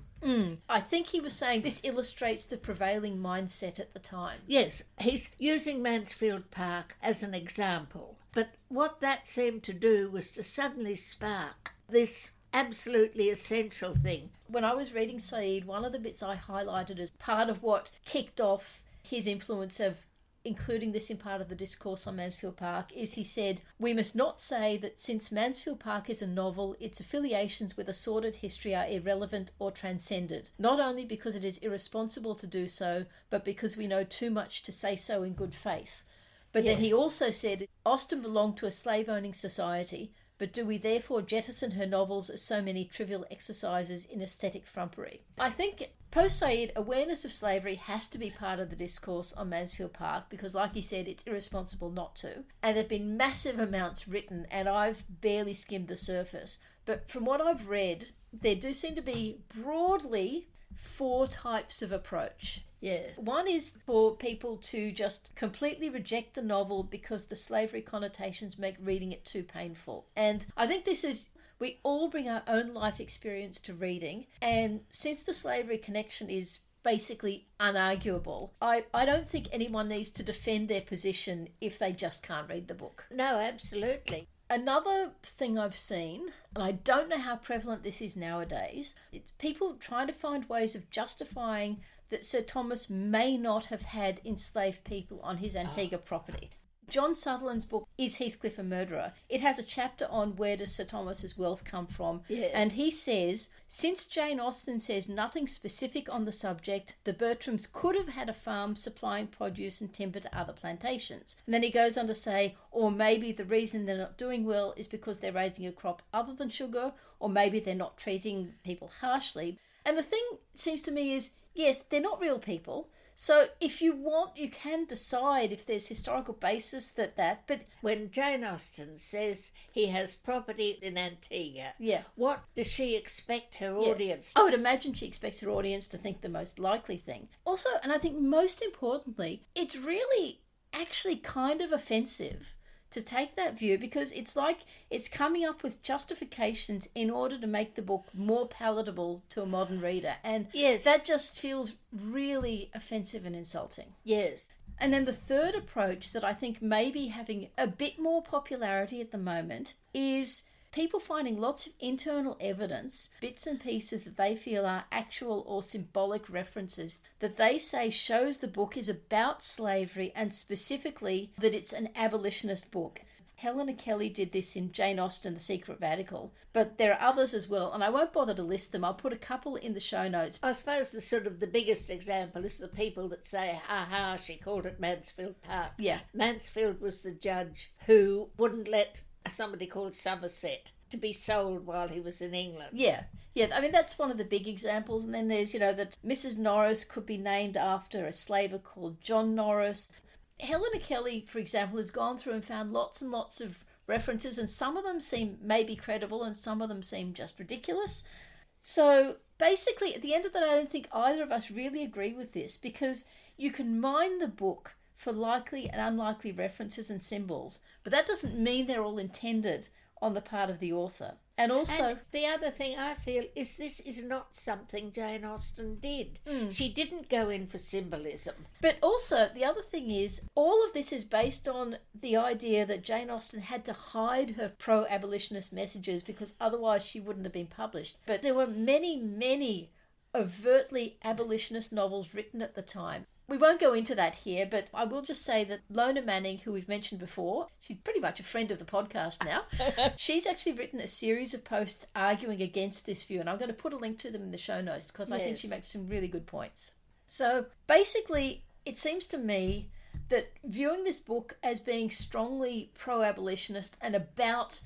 I think he was saying this illustrates the prevailing mindset at the time. Yes, he's using Mansfield Park as an example. But what that seemed to do was to suddenly spark this absolutely essential thing. When I was reading Said, one of the bits I highlighted as part of what kicked off his influence of including this in part of the discourse on Mansfield Park, is he said, "We must not say that since Mansfield Park is a novel, its affiliations with a sordid history are irrelevant or transcended, not only because it is irresponsible to do so, but because we know too much to say so in good faith." But then he also said, "Austen belonged to a slave-owning society, but do we therefore jettison her novels as so many trivial exercises in aesthetic frumpery?" I think post-Said, awareness of slavery has to be part of the discourse on Mansfield Park because, like he said, it's irresponsible not to. And there have been massive amounts written, and I've barely skimmed the surface. But from what I've read, there do seem to be broadly 4 types of approach. Yes. One is for people to just completely reject the novel because the slavery connotations make reading it too painful. And I think this is, we all bring our own life experience to reading. And since the slavery connection is basically unarguable, I don't think anyone needs to defend their position if they just can't read the book. No, absolutely. Another thing I've seen, and I don't know how prevalent this is nowadays, it's people trying to find ways of justifying that Sir Thomas may not have had enslaved people on his Antigua property. John Sutherland's book, Is Heathcliff a Murderer? It has a chapter on where does Sir Thomas's wealth come from. Yes. And he says, since Jane Austen says nothing specific on the subject, the Bertrams could have had a farm supplying produce and timber to other plantations. And then he goes on to say, or maybe the reason they're not doing well is because they're raising a crop other than sugar, or maybe they're not treating people harshly. And the thing seems to me is, yes, they're not real people. So if you want, you can decide if there's historical basis but when Jane Austen says he has property in Antigua, what does she expect her audience? I would imagine she expects her audience to think the most likely thing. Also, and I think most importantly, it's really actually kind of offensive to take that view because it's like it's coming up with justifications in order to make the book more palatable to a modern reader. And that just feels really offensive and insulting. Yes. And then the third approach that I think may be having a bit more popularity at the moment is people finding lots of internal evidence, bits and pieces that they feel are actual or symbolic references that they say shows the book is about slavery and specifically that it's an abolitionist book. Helena Kelly did this in Jane Austen, The Secret Radical, but there are others as well, and I won't bother to list them. I'll put a couple in the show notes. I suppose the biggest example is the people that say, ha, she called it Mansfield Park. Yeah. Mansfield was the judge who wouldn't let somebody called Somerset to be sold while he was in England. Yeah, I mean, that's one of the big examples. And then there's, that Mrs Norris could be named after a slaver called John Norris. Helena Kelly, for example, has gone through and found lots and lots of references, and some of them seem maybe credible and some of them seem just ridiculous. So basically, at the end of the day, I don't think either of us really agree with this because you can mine the book for likely and unlikely references and symbols, but that doesn't mean they're all intended on the part of the author. And also, the other thing I feel is this is not something Jane Austen did. She didn't go in for symbolism. But also, the other thing is, all of this is based on the idea that Jane Austen had to hide her pro-abolitionist messages because otherwise she wouldn't have been published. But there were many, many overtly abolitionist novels written at the time. We won't go into that here, but I will just say that Lona Manning, who we've mentioned before, she's pretty much a friend of the podcast now. She's actually written a series of posts arguing against this view, and I'm going to put a link to them in the show notes because I think she makes some really good points. So basically, it seems to me that viewing this book as being strongly pro-abolitionist and about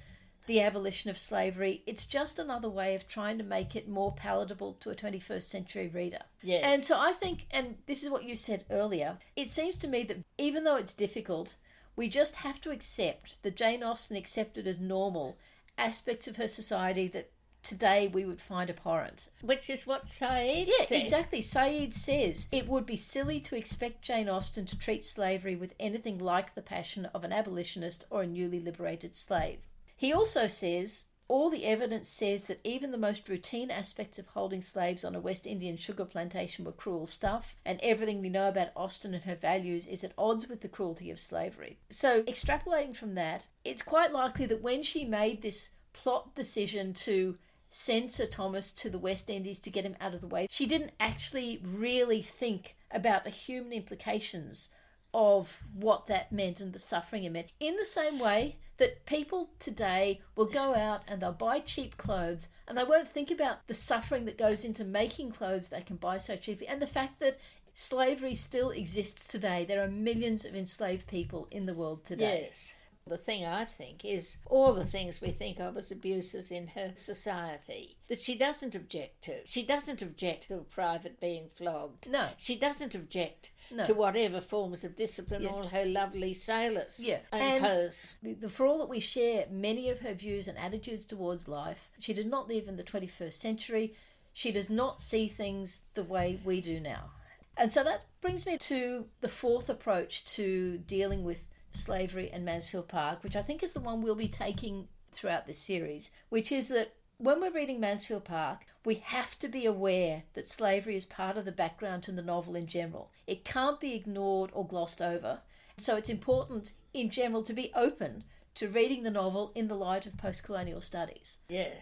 the abolition of slavery, it's just another way of trying to make it more palatable to a 21st century reader. Yes. And so I think, and this is what you said earlier, it seems to me that even though it's difficult, we just have to accept that Jane Austen accepted as normal aspects of her society that today we would find abhorrent. Which is what Said said. Yeah, exactly. Said says, it would be silly to expect Jane Austen to treat slavery with anything like the passion of an abolitionist or a newly liberated slave. He also says, all the evidence says that even the most routine aspects of holding slaves on a West Indian sugar plantation were cruel stuff, and everything we know about Austen and her values is at odds with the cruelty of slavery. So, extrapolating from that, it's quite likely that when she made this plot decision to send Sir Thomas to the West Indies to get him out of the way, she didn't actually really think about the human implications of what that meant and the suffering it meant. In the same way that people today will go out and they'll buy cheap clothes and they won't think about the suffering that goes into making clothes they can buy so cheaply, and the fact that slavery still exists today. There are millions of enslaved people in the world today. Yes. The thing I think is all the things we think of as abuses in her society that she doesn't object to. She doesn't object to a private being flogged. No. She doesn't object No. to whatever forms of discipline all her lovely sailors impose. For all that we share many of her views and attitudes towards life, she did not live in the 21st century. She does not see things the way we do now. And so that brings me to the fourth approach to dealing with slavery and Mansfield Park, which I think is the one we'll be taking throughout this series, which is that when we're reading Mansfield Park, we have to be aware that slavery is part of the background to the novel in general. It can't be ignored or glossed over. So it's important in general to be open to reading the novel in the light of post-colonial studies. Yeah.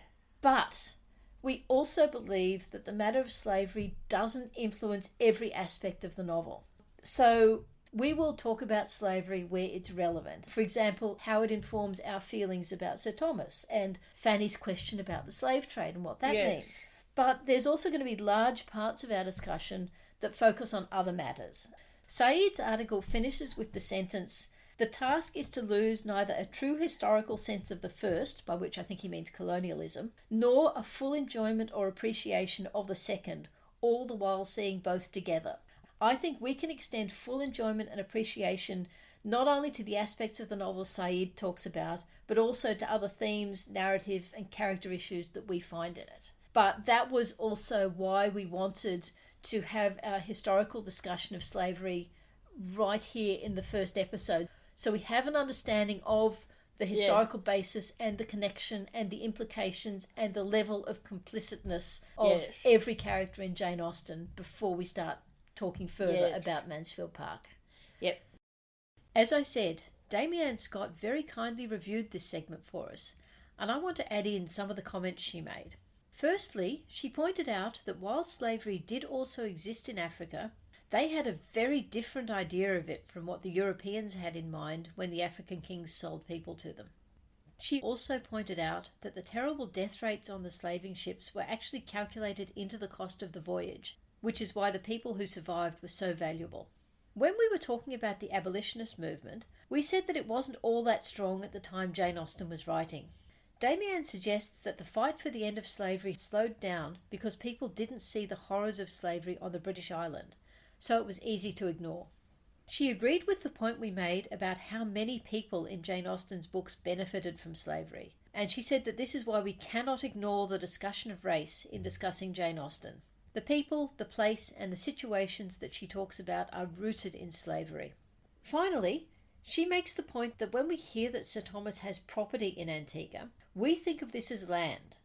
But we also believe that the matter of slavery doesn't influence every aspect of the novel. So we will talk about slavery where it's relevant. For example, how it informs our feelings about Sir Thomas and Fanny's question about the slave trade and what that means. But there's also going to be large parts of our discussion that focus on other matters. Said's article finishes with the sentence, "The task is to lose neither a true historical sense of the first," by which I think he means colonialism, "nor a full enjoyment or appreciation of the second, all the while seeing both together." I think we can extend full enjoyment and appreciation not only to the aspects of the novel Said talks about, but also to other themes, narrative, and character issues that we find in it. But that was also why we wanted to have our historical discussion of slavery right here in the first episode. So we have an understanding of the historical basis and the connection and the implications and the level of complicitness of every character in Jane Austen before we start talking further about Mansfield Park. Yep. As I said, Damianne Scott very kindly reviewed this segment for us, and I want to add in some of the comments she made. Firstly, she pointed out that while slavery did also exist in Africa, they had a very different idea of it from what the Europeans had in mind when the African kings sold people to them. She also pointed out that the terrible death rates on the slaving ships were actually calculated into the cost of the voyage, which is why the people who survived were so valuable. When we were talking about the abolitionist movement, we said that it wasn't all that strong at the time Jane Austen was writing. Damianne suggests that the fight for the end of slavery slowed down because people didn't see the horrors of slavery on the British island, so it was easy to ignore. She agreed with the point we made about how many people in Jane Austen's books benefited from slavery, and she said that this is why we cannot ignore the discussion of race in discussing Jane Austen. The people, the place, and the situations that she talks about are rooted in slavery. Finally, she makes the point that when we hear that Sir Thomas has property in Antigua, we think of this as land.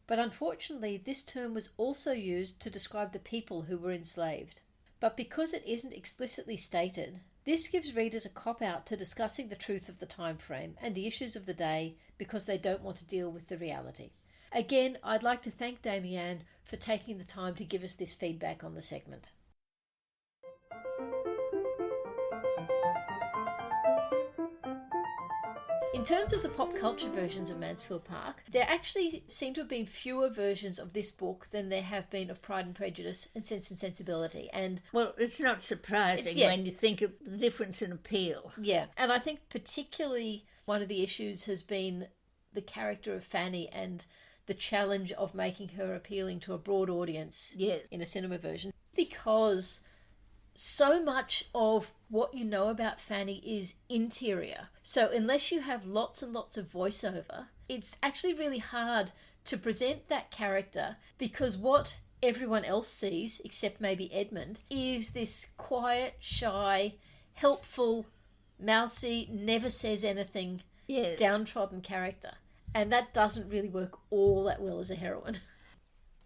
But unfortunately, this term was also used to describe the people who were enslaved. But because it isn't explicitly stated, this gives readers a cop-out to discussing the truth of the time frame and the issues of the day because they don't want to deal with the reality. Again, I'd like to thank Damianne for taking the time to give us this feedback on the segment. In terms of the pop culture versions of Mansfield Park, there actually seem to have been fewer versions of this book than there have been of Pride and Prejudice and Sense and Sensibility. And well, it's not surprising when you think of the difference in appeal. Yeah, and I think particularly one of the issues has been the character of Fanny and the challenge of making her appealing to a broad audience in a cinema version, because so much of what you know about Fanny is interior. So unless you have lots and lots of voiceover, it's actually really hard to present that character, because what everyone else sees, except maybe Edmund, is this quiet, shy, helpful, mousy, never says anything, downtrodden character. And that doesn't really work all that well as a heroine.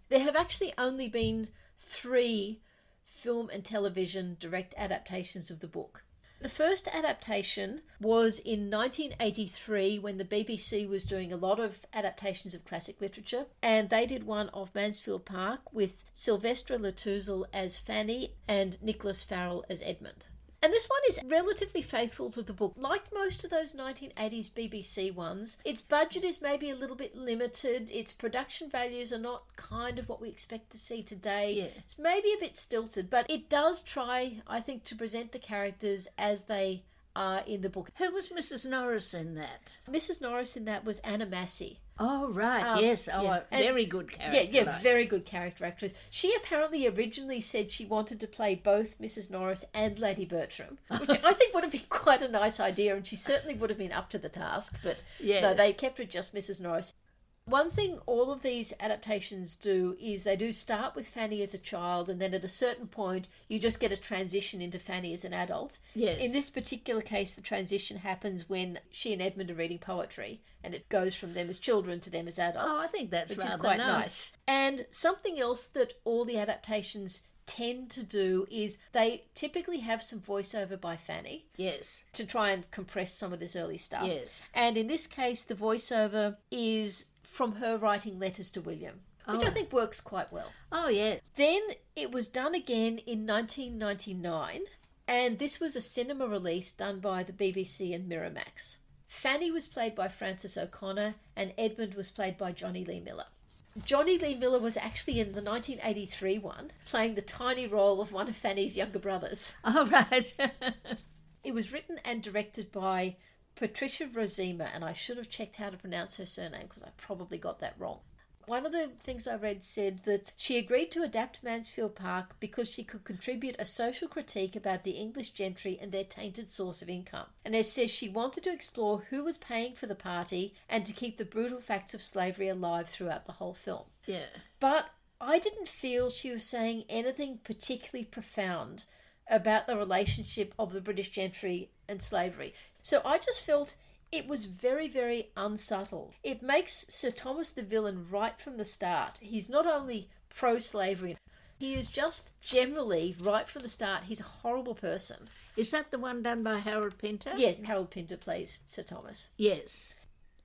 There have actually only been 3 film and television direct adaptations of the book. The first adaptation was in 1983 when the BBC was doing a lot of adaptations of classic literature, and they did one of Mansfield Park with Sylvestre Latouzil as Fanny and Nicholas Farrell as Edmund. And this one is relatively faithful to the book. Like most of those 1980s BBC ones, its budget is maybe a little bit limited. Its production values are not kind of what we expect to see today. Yeah. It's maybe a bit stilted, but it does try, I think, to present the characters as they are in the book. Who was Mrs Norris in that? Mrs Norris in that was Anna Massey. Oh, right, yes. Oh, yeah. very good character. Yeah, very good character actress. She apparently originally said she wanted to play both Mrs Norris and Lady Bertram, which I think would have been quite a nice idea, and she certainly would have been up to the task, but yes. No, they kept her just Mrs Norris. One thing all of these adaptations do is they do start with Fanny as a child, and then at a certain point you just get a transition into Fanny as an adult. Yes. In this particular case, the transition happens when she and Edmund are reading poetry, and it goes from them as children to them as adults. Oh, I think that's which rather is quite nice. And something else that all the adaptations tend to do is they typically have some voiceover by Fanny. Yes. To try and compress some of this early stuff. Yes. And in this case, the voiceover is from her writing letters to William, which I think works quite well. Oh, yeah. Then it was done again in 1999, and this was a cinema release done by the BBC and Miramax. Fanny was played by Frances O'Connor, and Edmund was played by Johnny Lee Miller. Johnny Lee Miller was actually in the 1983 one, playing the tiny role of one of Fanny's younger brothers. Oh, right. It was written and directed by Patricia Rozema, and I should have checked how to pronounce her surname because I probably got that wrong. One of the things I read said that she agreed to adapt Mansfield Park because she could contribute a social critique about the English gentry and their tainted source of income. And it says she wanted to explore who was paying for the party and to keep the brutal facts of slavery alive throughout the whole film. Yeah. But I didn't feel she was saying anything particularly profound about the relationship of the British gentry and slavery. So I just felt it was very, very unsubtle. It makes Sir Thomas the villain right from the start. He's not only pro-slavery, he is just generally, right from the start, he's a horrible person. Is that the one done by Harold Pinter? Yes, Harold Pinter plays Sir Thomas. Yes.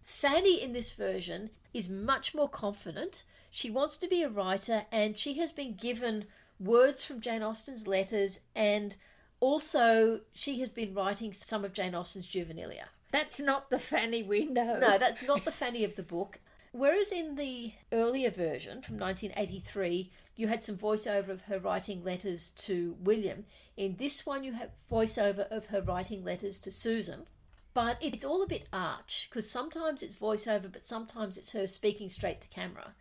Fanny in this version is much more confident. She wants to be a writer, and she has been given words from Jane Austen's letters, and also she has been writing some of Jane Austen's juvenilia. That's not the Fanny we know. No, that's not the Fanny of the book. Whereas in the earlier version from 1983, you had some voiceover of her writing letters to William. In this one, you have voiceover of her writing letters to Susan. But it's all a bit arch, because sometimes it's voiceover, but sometimes it's her speaking straight to camera.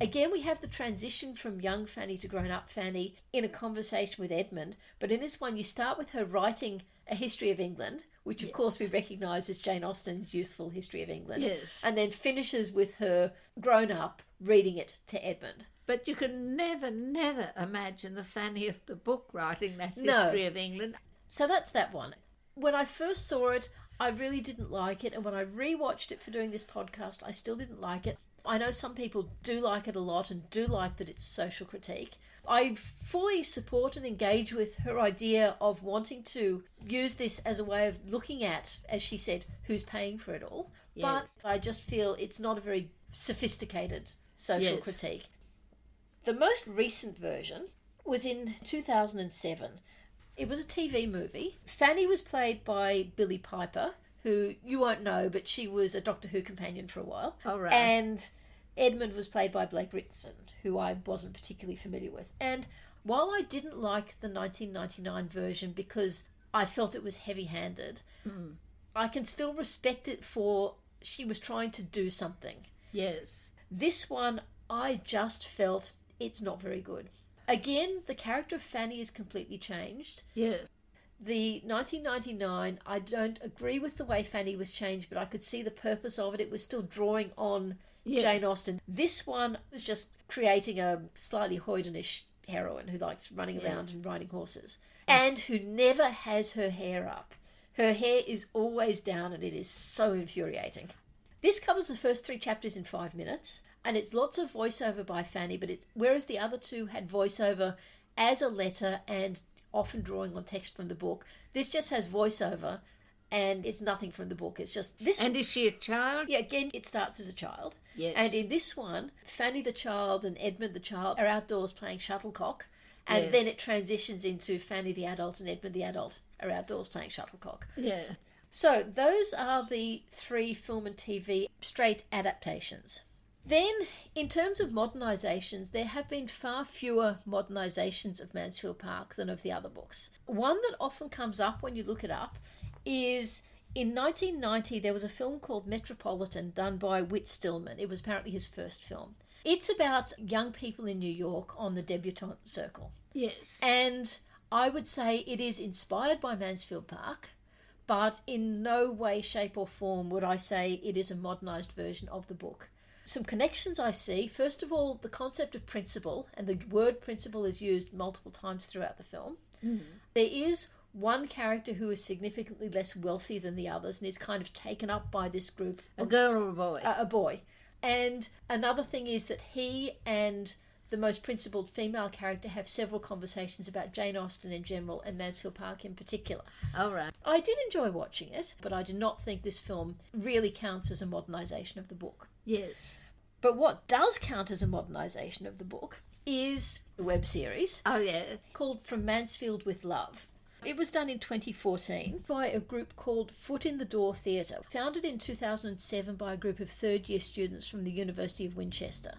Again, we have the transition from young Fanny to grown-up Fanny in a conversation with Edmund, but in this one you start with her writing a history of England, which of course we recognise as Jane Austen's useful history of England, yes, and then finishes with her grown-up reading it to Edmund. But you can never imagine the Fanny of the book writing that history of England. So that's that one. When I first saw it, I really didn't like it, and when I rewatched it for doing this podcast, I still didn't like it. I know some people do like it a lot and do like that it's a social critique. I fully support and engage with her idea of wanting to use this as a way of looking at, as she said, who's paying for it all. Yes. But I just feel it's not a very sophisticated social critique. The most recent version was in 2007. It was a TV movie. Fanny was played by Billie Piper, who you won't know, but she was a Doctor Who companion for a while. Oh, right. And Edmund was played by Blake Ritson, who I wasn't particularly familiar with. And while I didn't like the 1999 version because I felt it was heavy-handed, I can still respect it for she was trying to do something. Yes. This one, I just felt it's not very good. Again, the character of Fanny is completely changed. Yeah. The 1999, I don't agree with the way Fanny was changed, but I could see the purpose of it. It was still drawing on Jane Austen. This one was just creating a slightly hoydenish heroine who likes running around and riding horses, and who never has her hair up. Her hair is always down, and it is so infuriating. This covers the first 3 chapters in 5 minutes, and it's lots of voiceover by Fanny, but whereas the other 2 had voiceover as a letter and often drawing on text from the book, this just has voiceover and it's nothing from the book. It's just this. And is she a child? Yeah, again, it starts as a child. Yes. And in this one, Fanny the child and Edmund the child are outdoors playing shuttlecock, and then it transitions into Fanny the adult and Edmund the adult are outdoors playing shuttlecock. Yeah. So those are the 3 film and TV straight adaptations. Then, in terms of modernisations, there have been far fewer modernisations of Mansfield Park than of the other books. One that often comes up when you look it up is in 1990 there was a film called Metropolitan done by Whit Stillman. It was apparently his first film. It's about young people in New York on the debutante circle. Yes. And I would say it is inspired by Mansfield Park, but in no way, shape or form would I say it is a modernised version of the book. Some connections I see. First of all, the concept of principle, and the word principle is used multiple times throughout the film. Mm-hmm. There is one character who is significantly less wealthy than the others and is kind of taken up by this group. A girl or a boy? A boy. And another thing is that he and the most principled female character have several conversations about Jane Austen in general and Mansfield Park in particular. All right. I did enjoy watching it, but I do not think this film really counts as a modernisation of the book. Yes. But what does count as a modernisation of the book is a web series. Oh, yeah. Called From Mansfield with Love. It was done in 2014 by a group called Foot in the Door Theatre, founded in 2007 by a group of third-year students from the University of Winchester.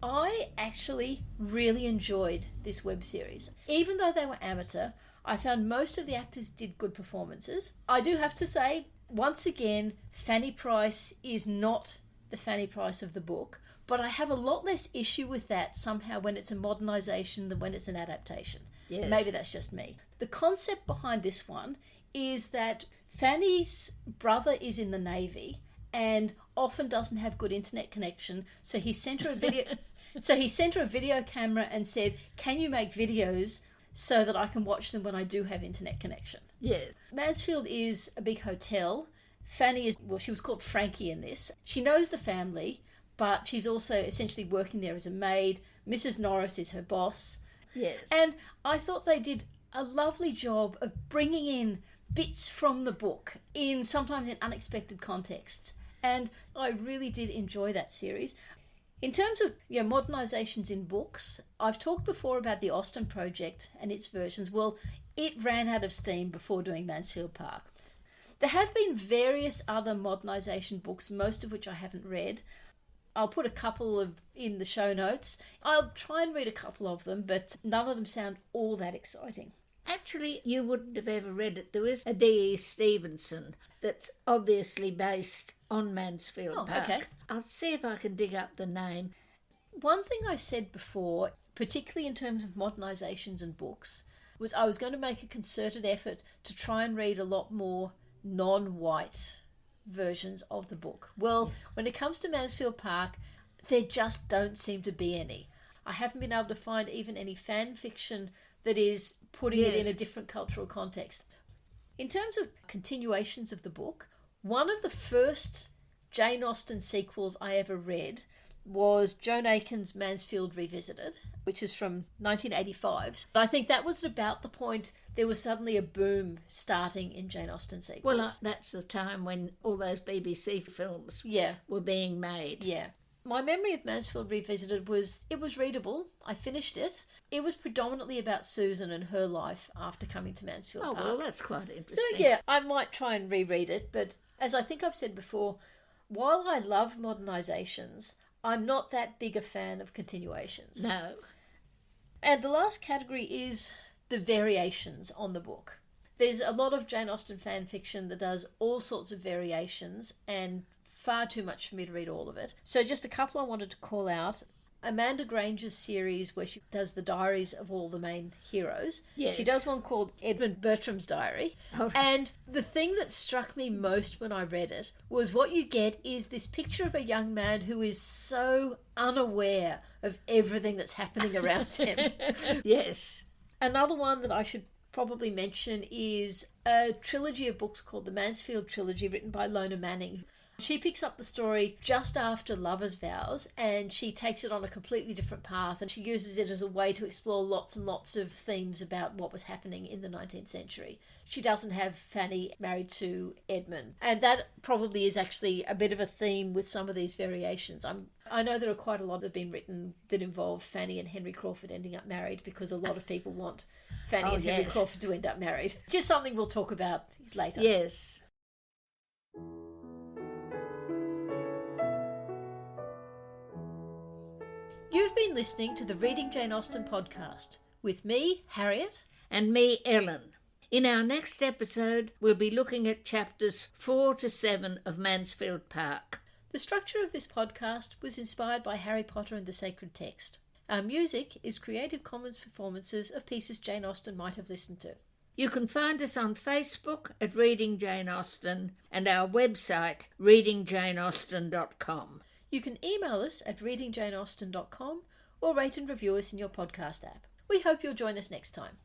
I actually really enjoyed this web series. Even though they were amateur, I found most of the actors did good performances. I do have to say, once again, Fanny Price is not the Fanny Price of the book, but I have a lot less issue with that somehow when it's a modernisation than when it's an adaptation. Yes. Maybe that's just me. The concept behind this one is that Fanny's brother is in the Navy and often doesn't have good internet connection, so he sent her a video a video camera and said, "Can you make videos so that I can watch them when I do have internet connection?" Yes. Mansfield is a big hotel. Fanny is, well, she was called Frankie in this. She knows the family, but she's also essentially working there as a maid. Mrs Norris is her boss. Yes. And I thought they did a lovely job of bringing in bits from the book sometimes in unexpected contexts. And I really did enjoy that series. In terms of modernisations in books, I've talked before about the Austen Project and its versions. Well, it ran out of steam before doing Mansfield Park. There have been various other modernisation books, most of which I haven't read. I'll put a couple in the show notes. I'll try and read a couple of them, but none of them sound all that exciting. Actually, you wouldn't have ever read it. There is a D.E. Stevenson that's obviously based on Mansfield Park. Okay. I'll see if I can dig up the name. One thing I said before, particularly in terms of modernisations and books, was I was going to make a concerted effort to try and read a lot more non-white versions of the book. Well, when it comes to Mansfield Park, there just don't seem to be any. I haven't been able to find even any fan fiction that is putting it in a different cultural context. In terms of continuations of the book, one of the first Jane Austen sequels I ever read was Joan Aiken's Mansfield Revisited, which is from 1985. I think that was at about the point there was suddenly a boom starting in Jane Austen sequels. Well, that's the time when all those BBC films were being made. Yeah. My memory of Mansfield Revisited was, it was readable. I finished it. It was predominantly about Susan and her life after coming to Mansfield Park. Oh, well, that's quite interesting. So, yeah, I might try and reread it. But as I think I've said before, while I love modernisations, I'm not that big a fan of continuations. No. And the last category is the variations on the book. There's a lot of Jane Austen fan fiction that does all sorts of variations and far too much for me to read all of it. So just a couple I wanted to call out. Amanda Granger's series where she does the diaries of all the main heroes. Yes. She does one called Edmund Bertram's Diary. Oh. And the thing that struck me most when I read it was what you get is this picture of a young man who is so unaware of everything that's happening around him. Yes. Another one that I should probably mention is a trilogy of books called the Mansfield Trilogy, written by Lona Manning. She picks up the story just after Lover's Vows, and she takes it on a completely different path, and she uses it as a way to explore lots and lots of themes about what was happening in the 19th century. She doesn't have Fanny married to Edmund, and that probably is actually a bit of a theme with some of these variations. I know there are quite a lot that have been written that involve Fanny and Henry Crawford ending up married, because a lot of people want Fanny and Henry Crawford to end up married. Just something we'll talk about later. Yes. You've been listening to the Reading Jane Austen podcast with me, Harriet. And me, Ellen. In our next episode, we'll be looking at chapters 4 to 7 of Mansfield Park. The structure of this podcast was inspired by Harry Potter and the Sacred Text. Our music is Creative Commons performances of pieces Jane Austen might have listened to. You can find us on Facebook at Reading Jane Austen and our website, readingjaneausten.com. You can email us at readingjaneausten.com or rate and review us in your podcast app. We hope you'll join us next time.